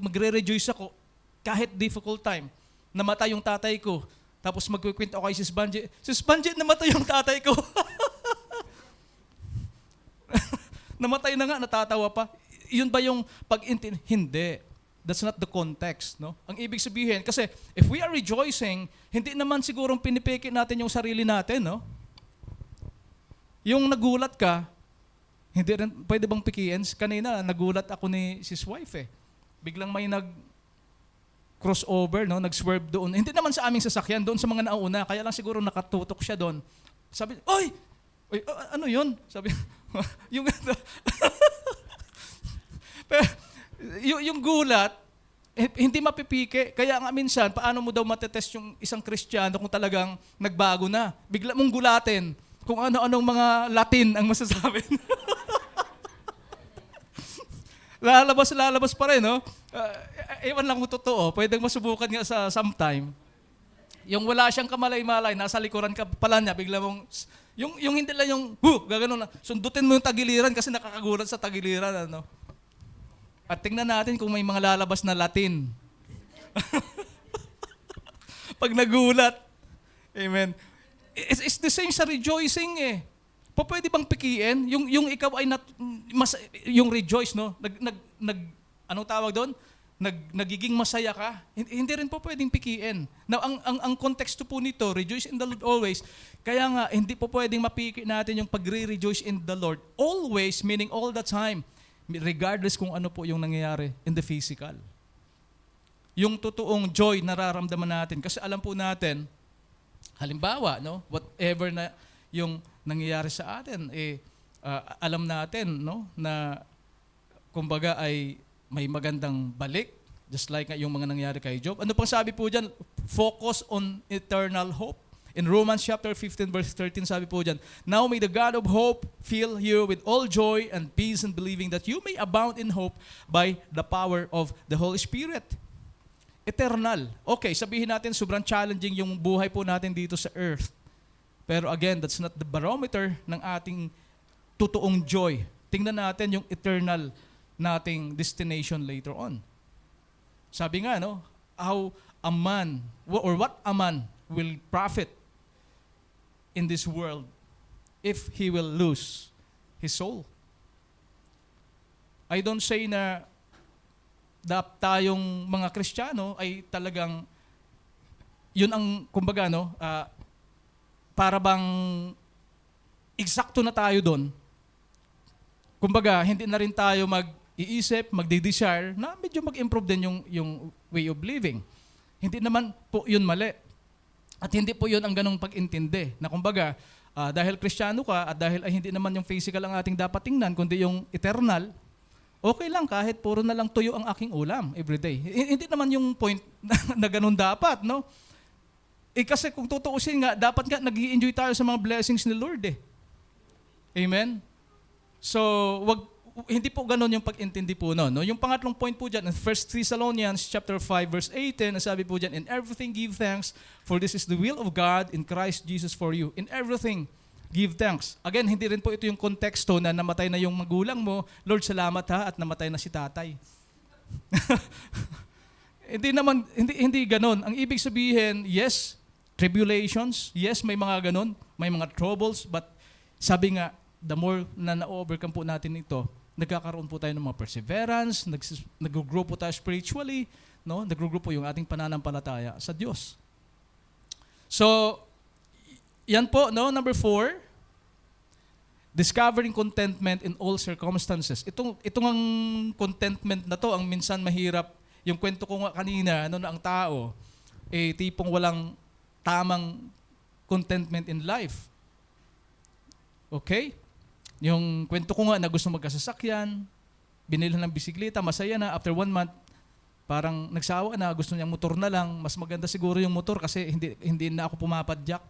Magre-rejoice ako kahit difficult time. Namatay yung tatay ko. Tapos magkikwento ako kay Sis Banji. Sis Banji, namatay yung tatay ko. Namatay na nga, natatawa pa. Yun ba yung pag-intindi? Hindi. That's not the context, no? Ang ibig sabihin, kasi if we are rejoicing, hindi naman sigurong pinipiki natin yung sarili natin, no? Yung nagulat ka, hindi rin, pwede bang pikiin? Kanina, nagulat ako ni sis wife eh. Biglang may crossover, no? Nag-swerve doon. Hindi naman sa aming sasakyan, doon sa mga nauna. Kaya lang siguro nakatutok siya doon. Sabi, oy, ano yun? Sabi, yung pero, yung gulat, hindi mapipike. Kaya nga minsan, paano mo daw matetest yung isang Kristiyano kung talagang nagbago na? Bigla mong gulatin kung ano-anong mga Latin ang masasabi. Lalabas pa rin, no? Ewan lang kung totoo. Pwedeng masubukan nga sa sometime. Yung wala siyang kamalay-malay, nasa likuran ka pala niya, bigla mong, yung hindi lang yung, gaganon na, sundutin mo yung tagiliran kasi nakakagulat sa tagiliran, ano? At tingnan natin kung may mga lalabas na Latin. Pag nagulat. Amen. It's the same sa rejoicing eh. Pwede bang pikiin? Yung ikaw ay yung rejoice, no? Anong tawag doon? Nagiging masaya ka. Hindi rin po pwedeng pikiin. Now, ang konteksto po nito, rejoice in the Lord always. Kaya nga, hindi po pwedeng mapiki natin yung pagre-rejoice in the Lord. Always, meaning all the time. Regardless kung ano po yung nangyayari in the physical. Yung totoong joy nararamdaman natin. Kasi alam po natin, halimbawa, no, whatever na yung nangyayari sa atin, alam natin, no, na kumbaga ay may magandang balik, just like yung mga nangyayari kay Job. Ano pang sabi po dyan? Focus on eternal hope. In Romans chapter 15 verse 13 sabi po dyan, now may the God of hope fill you with all joy and peace in believing that you may abound in hope by the power of the Holy Spirit. Eternal. Okay, sabihin natin sobrang challenging yung buhay po natin dito sa earth. Pero again, that's not the barometer ng ating totoong joy. Tingnan natin yung eternal nating destination later on. Sabi nga, no, how a man, or what a man will profit in this world if he will lose his soul. I don't say na tayong mga Kristiyano ay talagang yun ang kumbaga no, para bang eksakto na tayo doon. Kumbaga hindi na rin tayo mag-iisip, magde-desire na medyo mag-improve din yung way of living. Hindi naman po yun mali. At hindi po yun ang ganong pag-intindi na kumbaga dahil Kristiyano ka at dahil ay hindi naman yung physical ang ating dapat tingnan kundi yung eternal, okay lang kahit puro na lang tuyo ang aking ulam everyday. Hindi naman yung point na ganun dapat, no? Kasi kung tutuusin nga, dapat nga nag-i-enjoy tayo sa mga blessings ni Lord eh. Amen? So, hindi po ganun yung pag-intindi po no? Yung pangatlong point po dyan, in 1 Thessalonians chapter 5 verse 18, sabi po dyan, in everything give thanks, for this is the will of God in Christ Jesus for you. In everything, give thanks. Again, hindi rin po ito yung konteksto na namatay na yung magulang mo, Lord, salamat ha, at namatay na si tatay. Hindi ganun. Ang ibig sabihin, yes, tribulations, yes, may mga ganun, may mga troubles, but sabi nga, the more na na-overcome po natin ito, nagkakaroon po tayo ng mga perseverance, nag-grow po tayo spiritually, no? Nag-grow po yung ating pananampalataya sa Diyos. So, yan po, no? Number 4, discovering contentment in all circumstances. Itong ang contentment na to, ang minsan mahirap. Yung kwento ko nga kanina, na ang tao, tipong walang tamang contentment in life. Okay? Yung kwento ko nga na gusto magkasasakyan, binilhan ng bisikleta, masaya na, after 1 month, parang nagsawa na, gusto niyang motor na lang, mas maganda siguro yung motor kasi hindi na ako pumapadyak.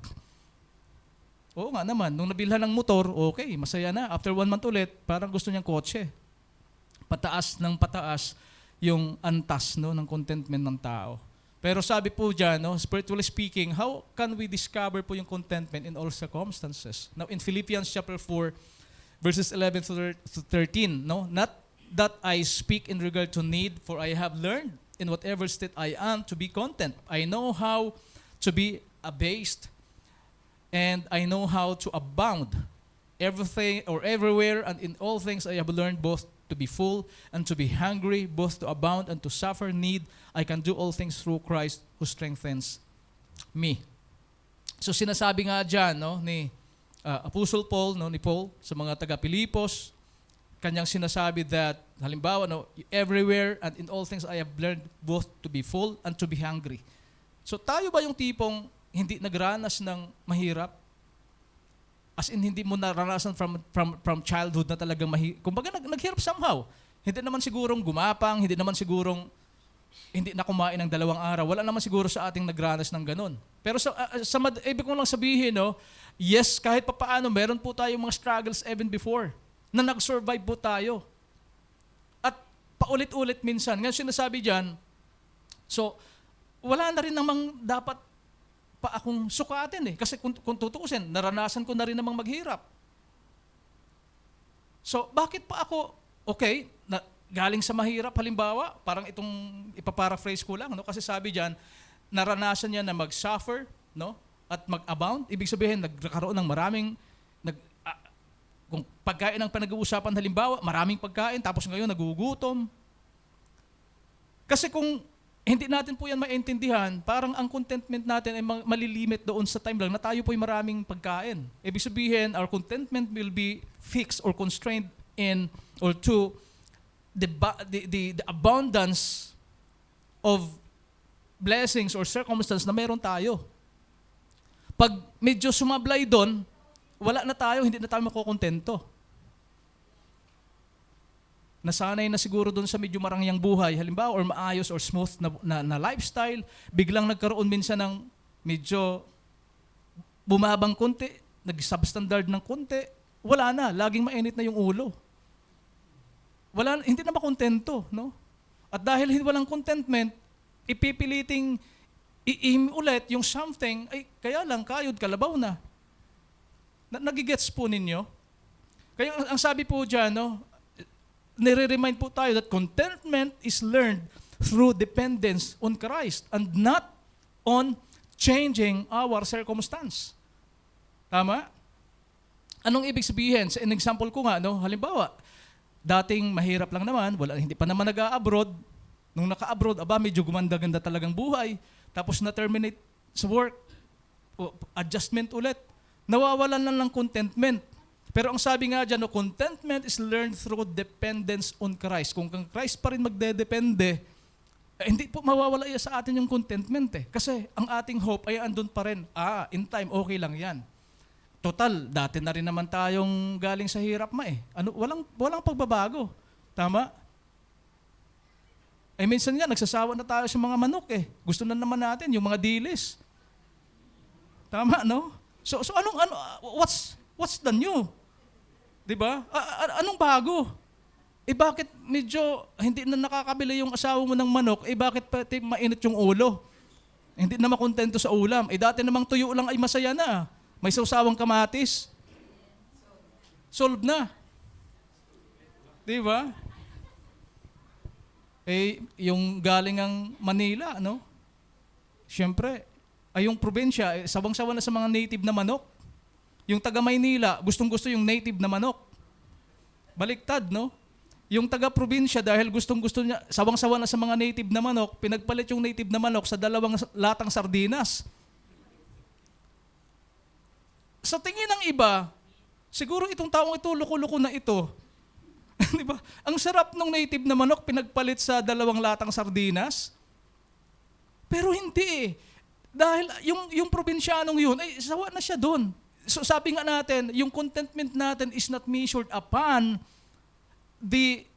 Oo nga naman, nung nabilhan ng motor, okay, masaya na. After 1 month ulit, parang gusto niyang kotse. Pataas ng pataas yung antas no, ng contentment ng tao. Pero sabi po dyan, no, spiritually speaking, how can we discover po yung contentment in all circumstances? Now in Philippians chapter 4, verses 11 to 13, no? Not that I speak in regard to need, for I have learned in whatever state I am to be content. I know how to be abased, and I know how to abound. Everything or everywhere and in all things I have learned both to be full and to be hungry, both to abound and to suffer need. I can do all things through Christ who strengthens me. So sinasabi nga dyan, no, ni Apostle Paul, no, ni Paul sa mga taga-Pilipos, kanyang sinasabi that, halimbawa, no, everywhere and in all things I have learned both to be full and to be hungry. So tayo ba yung tipong hindi nagranas ng mahirap? As in, hindi mo naranasan from childhood na talagang mahirap. Kumbaga, naghirap somehow. Hindi naman sigurong gumapang, hindi naman sigurong hindi na kumain ng 2 araw. Wala naman siguro sa ating nagranas ng ganun. Pero ibig ko lang sabihin, no, yes, kahit papaano, meron po tayong mga struggles even before na nag-survive po tayo. At paulit-ulit minsan. Ngayon sinasabi dyan, so, wala na rin namang dapat pa akong sukatin eh. Kasi kung tutuusin, naranasan ko na rin namang maghirap. So, bakit pa ako, okay, galing sa mahirap, halimbawa, parang itong ipaparaphrase ko lang, no? Kasi sabi diyan, naranasan niya na mag-suffer, no? At mag-abound. Ibig sabihin, nagkaroon ng maraming, kung pagkain ang pinag-uusapan, halimbawa, maraming pagkain, tapos ngayon nagugutom. Kasi kung hindi natin po yan maintindihan, parang ang contentment natin ay malilimit doon sa time lang na tayo po ay maraming pagkain. Ibig sabihin, our contentment will be fixed or constrained in or to the abundance of blessings or circumstances na meron tayo. Pag medyo sumablay doon, wala na tayo, hindi na tayo makukontento. Nasanay na siguro doon sa medyo marangyang buhay, halimbawa, or maayos or smooth na lifestyle, biglang nagkaroon minsan ng medyo bumabang konti, nag-substandard ng konti, wala na, laging mainit na yung ulo. Hindi na makontento, no? At dahil walang contentment, ipipiliting i-aim ulit yung something, ay kaya lang, kayod, kalabaw na. Nagigets po ninyo? Kaya ang sabi po dyan, no, nire-remind po tayo that contentment is learned through dependence on Christ and not on changing our circumstance. Tama? Anong ibig sabihin? An example ko nga, no, halimbawa, dating mahirap lang naman, hindi pa naman nag-a-abroad. Nung naka-abroad, medyo gumanda-ganda talagang buhay. Tapos na-terminate sa work. Adjustment ulit. Nawawalan lang ng contentment. Pero ang sabi nga dyan, no, contentment is learned through dependence on Christ. Kung kang Christ pa rin magdedepende, hindi po mawawala sa atin yung contentment eh. Kasi ang ating hope ay andun pa rin. In time, okay lang yan. Total, dati na rin naman tayong galing sa hirap walang pagbabago. Tama? Minsan nga, nagsasawa na tayo sa mga manok eh. Gusto na naman natin yung mga dilis. Tama, no? So what's the new? 'Di ba? Anong bago? Bakit medyo hindi na nakakabili yung asawa mo ng manok? Bakit pati mainit yung ulo? Hindi na makontento sa ulam. Dati namang tuyo lang ay masaya na. May sawsawang kamatis. Solve na. 'Di ba? Yung galing ang Manila, no? Siyempre, yung probinsya, sawang-sawa na sa mga native na manok. Yung taga Maynila, gustong-gusto yung native na manok. Baliktad, no? Yung taga probinsya, dahil gustong-gusto niya, sawang-sawa na sa mga native na manok, pinagpalit yung native na manok sa 2 latang sardinas. Sa tingin ng iba, siguro itong taong ito, loko-loko na ito. Di ba? Ang sarap ng native na manok, pinagpalit sa 2 latang sardinas. Pero hindi eh. Dahil yung probinsyanong yun, sawa na siya doon. So sabi nga natin, yung contentment natin is not measured upon the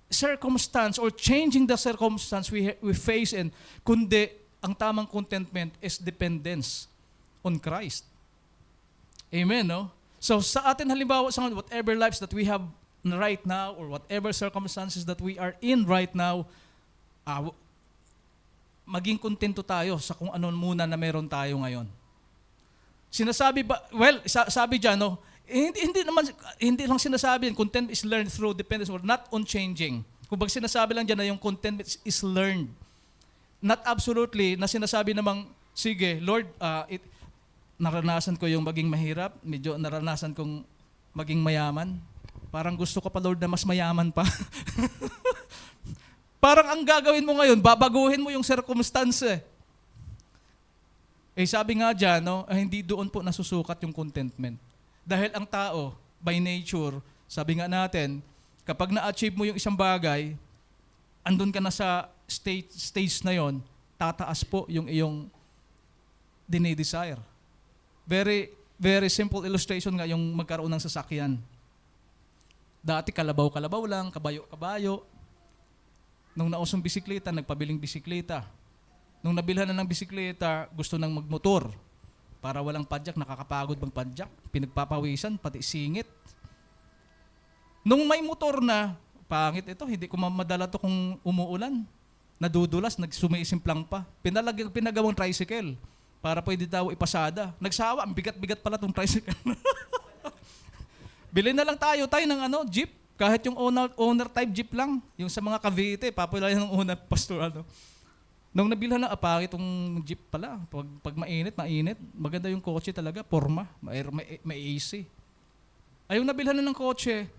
circumstance or changing the circumstance we face in, kundi ang tamang contentment is dependence on Christ. Amen, no? So sa atin halimbawa, sa whatever lives that we have right now or whatever circumstances that we are in right now, maging kontento tayo sa kung ano muna na meron tayo ngayon. Sinasabi ba, sabi dyan, no, hindi lang sinasabi, content is learned through dependence or not on changing. Kung bang sinasabi lang dyan na yung contentment is learned. Not absolutely na sinasabi namang, sige, Lord, naranasan ko yung maging mahirap, medyo naranasan kong maging mayaman. Parang gusto ko pa, Lord, na mas mayaman pa. Parang ang gagawin mo ngayon, babaguhin mo yung circumstance eh. Sabi nga dyan, no, hindi doon po nasusukat yung contentment. Dahil ang tao, by nature, sabi nga natin, kapag na-achieve mo yung isang bagay, andun ka na sa stage na yon, tataas po yung iyong dinidesire. Very, very simple illustration nga yung magkaroon ng sasakyan. Dati kalabaw-kalabaw lang, kabayo-kabayo. Nung nausong bisikleta, nagpabiling bisikleta. Nung nabilhan na ng bisikleta, gusto nang magmotor. Para walang padyak, nakakapagod bang padyak. Pinagpapawisan, pati singit. Nung may motor na, pangit ito, hindi ko madala to kung umuulan. Nadudulas, nagsumisimplang pa. Pinagawang tricycle para pwede daw ipasada. Nagsawa, ang bigat-bigat pala tong tricycle. Bili na lang tayo ng jeep. Kahit yung owner type jeep lang, yung sa mga Cavite, popular yung owner pastor Nung nabilhan ng apangit itong jeep pala, pag mainit, maganda yung kotse talaga, porma, may AC. Ayaw nabilhan na ng kotse,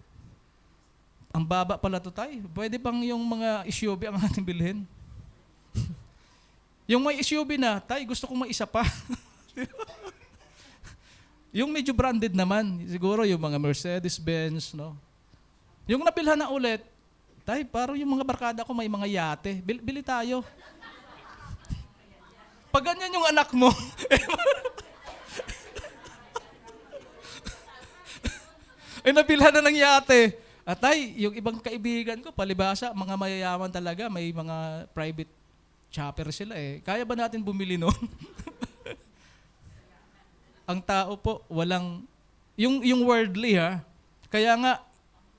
ang baba pala to tay. Pwede bang yung mga SUV ang ating bilhin? Yung may SUV na, tay, gusto kong may isa pa. Yung medyo branded naman, siguro yung mga Mercedes-Benz, no? Yung nabilhan na ulit, tay, parang yung mga barkada ko may mga yate. Bili tayo. Pag ganyan yung anak mo, ay nabilhan na ng yate. At ay, yung ibang kaibigan ko, palibasa, mga mayayaman talaga, may mga private chopper sila eh. Kaya ba natin bumili noon? Ang tao po, walang, yung worldly ha, kaya nga,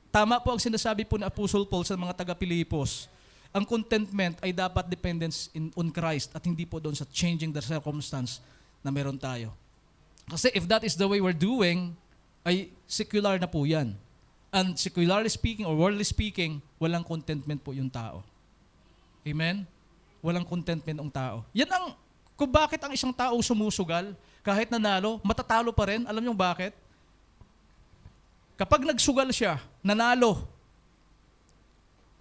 tama po ang sinasabi po ni Apostle Paul sa mga taga-Pilipos. Ang contentment ay dapat dependence on Christ at hindi po doon sa changing the circumstance na meron tayo. Kasi if that is the way we're doing, ay secular na po yan. And secularly speaking or worldly speaking, walang contentment po yung tao. Amen? Walang contentment ang tao. Yan ang, kung bakit ang isang tao sumusugal, kahit nanalo, matatalo pa rin. Alam niyo bakit? Kapag nagsugal siya, nanalo,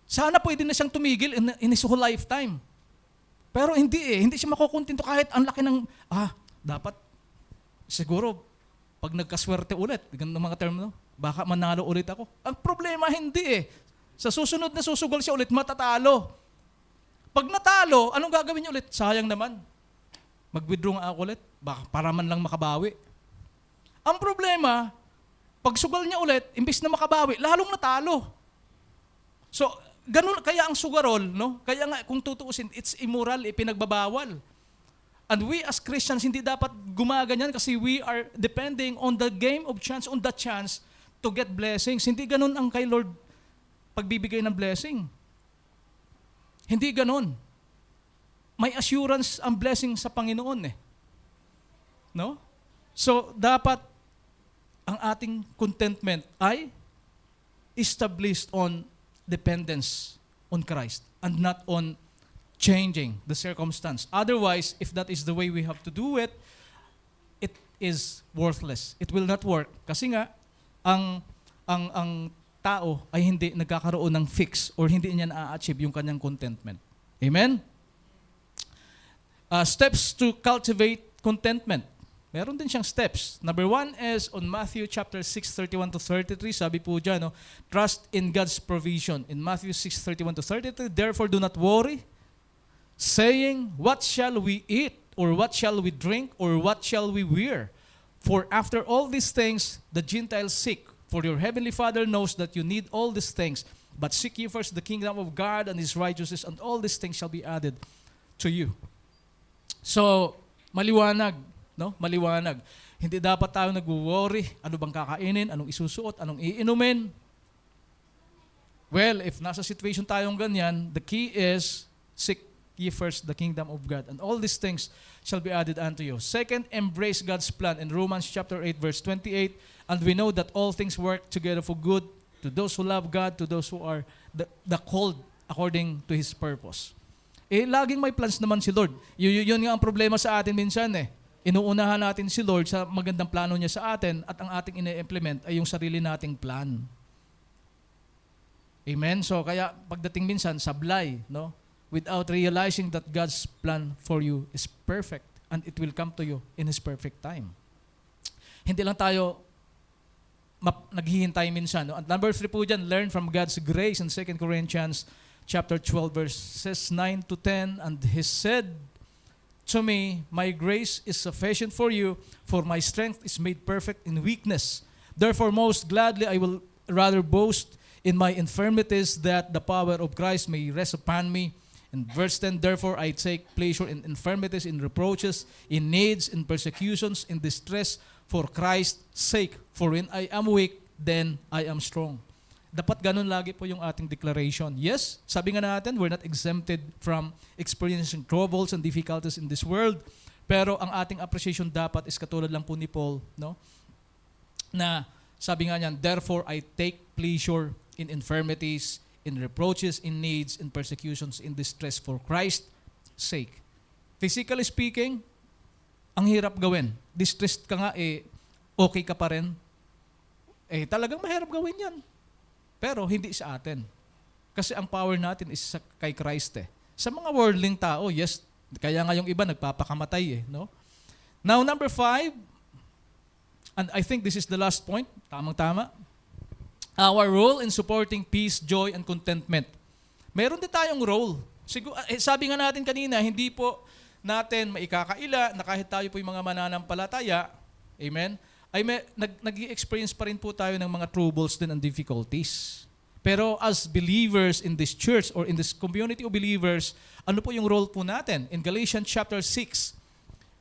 sana pwede na siyang tumigil in his whole lifetime. Pero hindi eh. Hindi siya makukontento kahit ang laki ng, dapat, siguro, pag nagkaswerte ulit, ganun mga term, no? Baka manalo ulit ako. Ang problema, hindi eh. Sa susunod na susugal siya ulit, matatalo. Pag natalo, anong gagawin niya ulit? Sayang naman. Mag-withdraw nga ako ulit, baka para man lang makabawi. Ang problema, pag sugal niya ulit, imbis na makabawi, lalong natalo. So, ganun, kaya ang sugarol, no? Kaya nga, kung tutuusin, it's immoral, ipinagbabawal. And we as Christians, hindi dapat gumaganyan kasi we are depending on the game of chance, on the chance to get blessings. Hindi ganun ang kay Lord pagbibigay ng blessing. Hindi ganun. May assurance ang blessing sa Panginoon eh. No? So, dapat ang ating contentment ay established on dependence on Christ and not on changing the circumstance. Otherwise, if that is the way we have to do it, it is worthless. It will not work. Kasi nga, ang tao ay hindi nagkakaroon ng fix or hindi niya na-achieve yung kanyang contentment. Amen? Steps to cultivate contentment. Meron din siyang steps. Number 1 is on Matthew chapter 6:31 to 33. Sabi po dyan, no, trust in God's provision. In Matthew 6:31 to 33, therefore do not worry, saying, what shall we eat? Or what shall we drink? Or what shall we wear? For after all these things, the Gentiles seek. For your heavenly Father knows that you need all these things. But seek ye first the kingdom of God and His righteousness, and all these things shall be added to you. So, maliwanag. No? Maliwanag. Hindi dapat tayo nag-worry, ano bang kakainin, anong isusuot, anong iinumin. Well, if nasa situation tayong ganyan, the key is seek ye first the kingdom of God, and all these things shall be added unto you. Second, embrace God's plan in Romans chapter 8 verse 28, and we know that all things work together for good to those who love God, to those who are the called according to His purpose. Laging may plans naman si Lord. Yun nga ang problema sa atin minsan eh. Inuunahan natin si Lord sa magandang plano niya sa atin at ang ating ine-implement ay yung sarili nating plan. Amen? So kaya pagdating minsan, sablay, no? Without realizing that God's plan for you is perfect and it will come to you in His perfect time. Hindi lang tayo naghihintay minsan. No? And number 3 po dyan, learn from God's grace in 2 Corinthians chapter 12 verses 9 to 10. And He said to me, my grace is sufficient for you, for my strength is made perfect in weakness. Therefore, most gladly I will rather boast in my infirmities, that the power of Christ may rest upon me. In verse 10, therefore I take pleasure in infirmities, in reproaches, in needs, in persecutions, in distress, for Christ's sake. For when I am weak, then I am strong. Dapat ganun lagi po yung ating declaration. Yes, sabi nga natin, we're not exempted from experiencing troubles and difficulties in this world. Pero ang ating appreciation dapat is katulad lang po ni Paul, no? Na sabi nga niyan, therefore I take pleasure in infirmities, in reproaches, in needs, in persecutions, in distress for Christ's sake. Physically speaking, ang hirap gawin. Distressed ka nga, okay ka pa rin. Talagang mahirap gawin yan. Pero hindi sa atin. Kasi ang power natin is kay Christ Sa mga worldling tao, yes, kaya nga yung iba nagpapakamatay no? Now, number 5, and I think this is the last point, tamang-tama, our role in supporting peace, joy, and contentment. Meron din tayong role. Sabi nga natin kanina, hindi po natin maikakaila na kahit tayo po yung mga mananampalataya, amen, nag-i-experience pa rin po tayo ng mga troubles din and difficulties. Pero as believers in this church or in this community of believers, ano po yung role po natin? In Galatians chapter 6,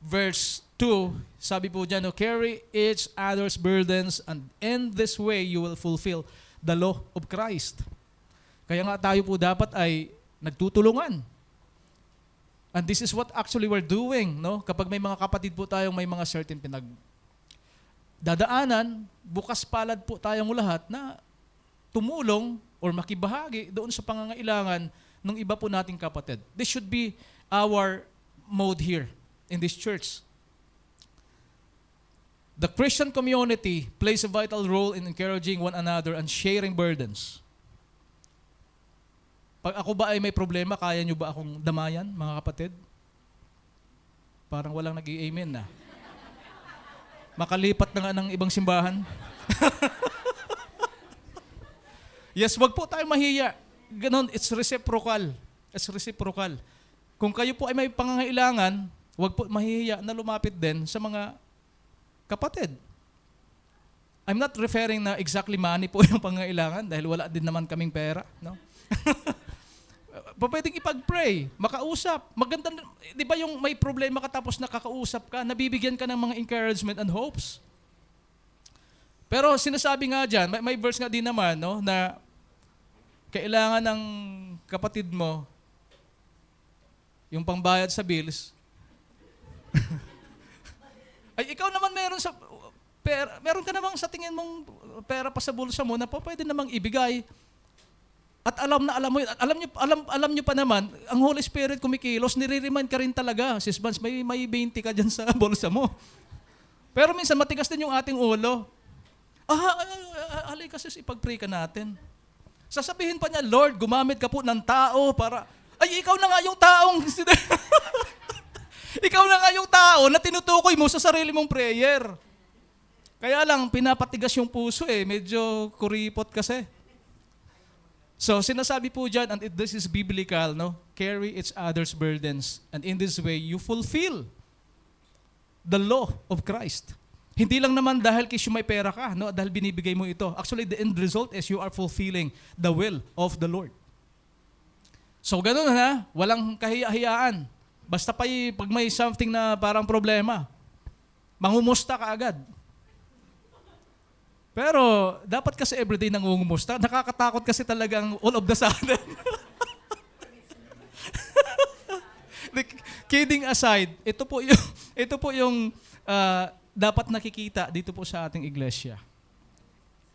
verse 2, sabi po dyan, carry each other's burdens and in this way you will fulfill the law of Christ. Kaya nga tayo po dapat ay nagtutulungan. And this is what actually we're doing, no? Kapag may mga kapatid po tayong may mga certain dadaanan, bukas palad po tayong lahat na tumulong or makibahagi doon sa pangangailangan ng iba po nating kapatid. This should be our mode here in this church. The Christian community plays a vital role in encouraging one another and sharing burdens. Pag ako ba ay may problema, kaya nyo ba akong damayan, mga kapatid? Parang walang nag-i-amen na. Makalipat na nga ng ibang simbahan. Yes, wag po tayo mahiya. Ganon, it's reciprocal. It's reciprocal. Kung kayo po ay may pangangailangan, wag po mahihiya na lumapit din sa mga kapatid. I'm not referring na exactly money po yung pangangailangan dahil wala din naman kaming pera, no? Pwedeng ipag-pray, makausap. Maganda, di ba yung may problema ka tapos nakakausap ka, nabibigyan ka ng mga encouragement and hopes. Pero sinasabi nga dyan, may verse nga din naman, no, na kailangan ng kapatid mo yung pangbayad sa bills. Ay, ikaw naman meron sa pera, meron ka namang sa tingin mong pera pa sa bulsa mo na po pwede namang ibigay. At alam niyo pa naman, ang Holy Spirit kumikilos, nire-remind ka rin talaga. Sis Vance, may 20 ka dyan sa bulsa mo. Pero minsan matigas din yung ating ulo. Halika sis, ipag-pray ka natin. Sasabihin pa niya, Lord, gumamit ka po ng tao para, ikaw na nga yung taong, ikaw na nga yung tao na tinutukoy mo sa sarili mong prayer. Kaya lang, pinapatigas yung puso medyo kuripot kasi. So, sinasabi po dyan, and this is biblical, no? Carry each other's burdens. And in this way, you fulfill the law of Christ. Hindi lang naman dahil kasi may pera ka, no? Dahil binibigay mo ito. Actually, the end result is you are fulfilling the will of the Lord. So, ganun walang kahiya-hiyaan. Basta pag may something na parang problema, mangumusta ka agad. Pero dapat kasi everyday nangungumusta. Nakakatakot kasi talagang all of the sudden. Kidding aside, ito po yung dapat nakikita dito po sa ating iglesia.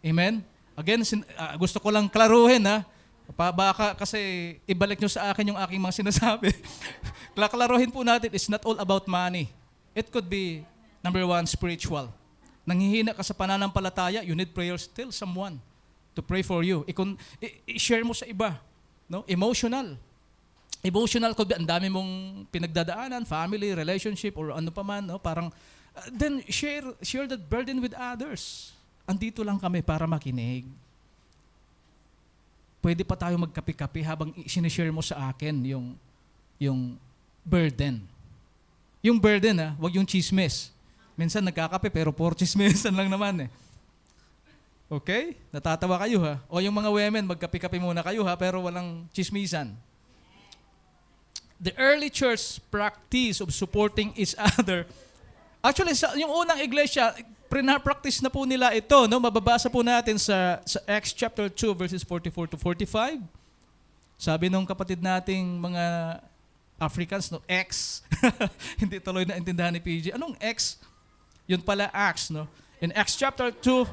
Amen? Again, gusto ko lang klaruhin baka kasi ibalik nyo sa akin yung aking mga sinasabi. Klaruhin po natin, it's not all about money. It could be, number 1, spiritual. Nanghihina ka sa pananampalataya, you need prayer still, someone to pray for you. I-share mo sa iba. No? Emotional. Emotional could be, ang dami mong pinagdadaanan, family, relationship, or ano pa man. No? Parang, then share that burden with others. Andito lang kami para makinig. Pwede pa tayo magkapi-kapi habang sinishare mo sa akin yung burden. Yung burden, wag yung chismis. Minsan nagkakape pero 4 chismisan lang naman Okay? Natatawa kayo O yung mga women, magkape-kape muna kayo pero walang chismisan. The early church practice of supporting each other. Actually, yung unang iglesia, practice na po nila ito. No? Mababasa po natin sa Acts chapter 2 verses 44 to 45. Sabi nung kapatid nating mga Africans, no, X. Hindi tuloy na intindahan ni PG. Anong X? Yun pala Acts, no? In Acts chapter 2,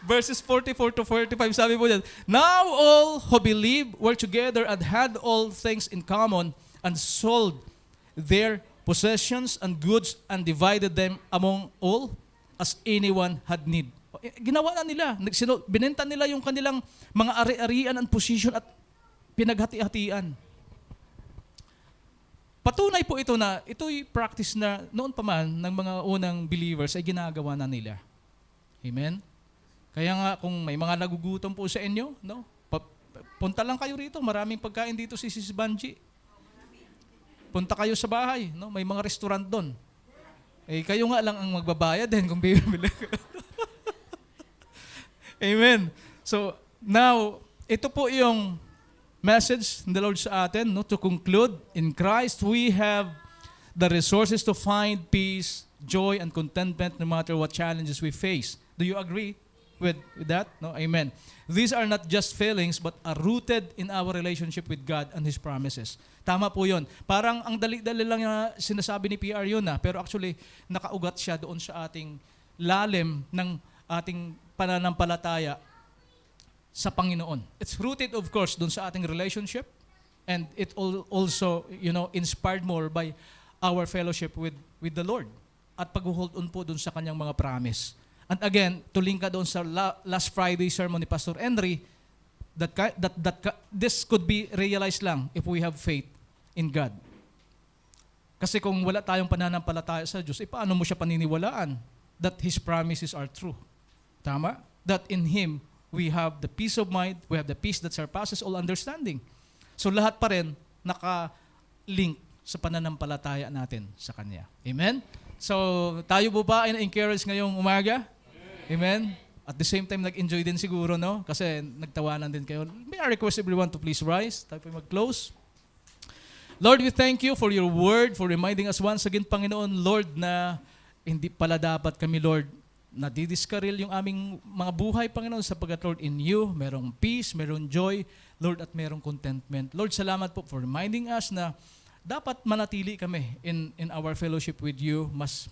Verses 44 to 45, sabi po dyan, now all who believed were together and had all things in common and sold their possessions and goods and divided them among all as anyone had need. Ginawa na nila. Binenta nila yung kanilang mga ari-arian and position at pinaghati-hatian. Patunay po ito na ito'y practice na noon pa man ng mga unang believers ay ginagawa na nila. Amen? Kaya nga kung may mga nagugutom po sa inyo, no? Punta lang kayo rito, maraming pagkain dito si Sis Banji. Punta kayo sa bahay, no? May mga restaurant doon. Eh kayo nga lang ang magbabayad din kung bibili. Amen. So now, ito po yung message ng the Lord sa atin, no? To conclude, in Christ we have the resources to find peace, joy, and contentment no matter what challenges we face. Do you agree with that? No? Amen. These are not just feelings but are rooted in our relationship with God and His promises. Tama po yun. Parang ang dali-dali lang na sinasabi ni PR yun pero actually nakaugat siya doon sa ating lalim ng ating pananampalataya sa Panginoon. It's rooted, of course, doon sa ating relationship, and it also, inspired more by our fellowship with the Lord at pag-hold on po doon sa kanyang mga promise. And again, to link ka doon sa last Friday sermon ni Pastor Henry, that this could be realized lang if we have faith in God. Kasi kung wala tayong pananampalataya sa Diyos, paano mo siya paniniwalaan that His promises are true? Tama? That in Him, we have the peace of mind, we have the peace that surpasses all understanding. So lahat pa rin naka-link sa pananampalataya natin sa Kanya. Amen? So tayo po ba ay na-encourage ngayong umaga? Amen? At the same time, nag-enjoy din siguro, no? Kasi nagtawanan din kayo. May I request everyone to please rise? Tayo po mag-close. Lord, we thank you for your word, for reminding us once again, Panginoon, Lord, na hindi pala dapat kami, Lord, nadidiskaril yung aming mga buhay, Panginoon, sapagkat, Lord, in you, merong peace, merong joy, Lord, at merong contentment. Lord, salamat po for reminding us na dapat manatili kami in our fellowship with you. Mas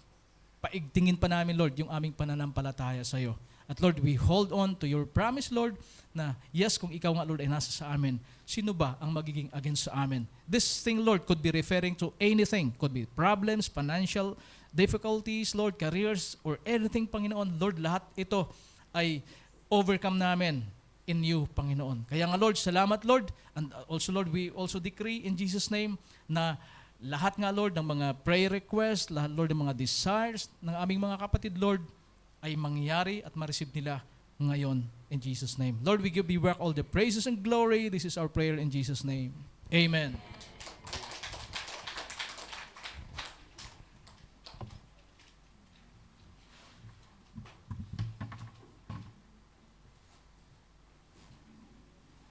paigtingin pa namin, Lord, yung aming pananampalataya sa iyo. At Lord, we hold on to your promise, Lord, na yes, kung ikaw nga, Lord, ay nasa sa amin, sino ba ang magiging against sa amin? This thing, Lord, could be referring to anything. Could be problems, financial difficulties, Lord, careers, or anything, Panginoon. Lord, lahat ito ay overcome namin in you, Panginoon. Kaya nga, Lord, salamat, Lord. And also, Lord, we also decree in Jesus' name na lahat nga, Lord, ng mga prayer requests, lahat, Lord, ng mga desires ng aming mga kapatid, Lord, ay mangyari at ma-receive nila ngayon in Jesus' name. Lord, we give you back all the praises and glory. This is our prayer in Jesus' name. Amen.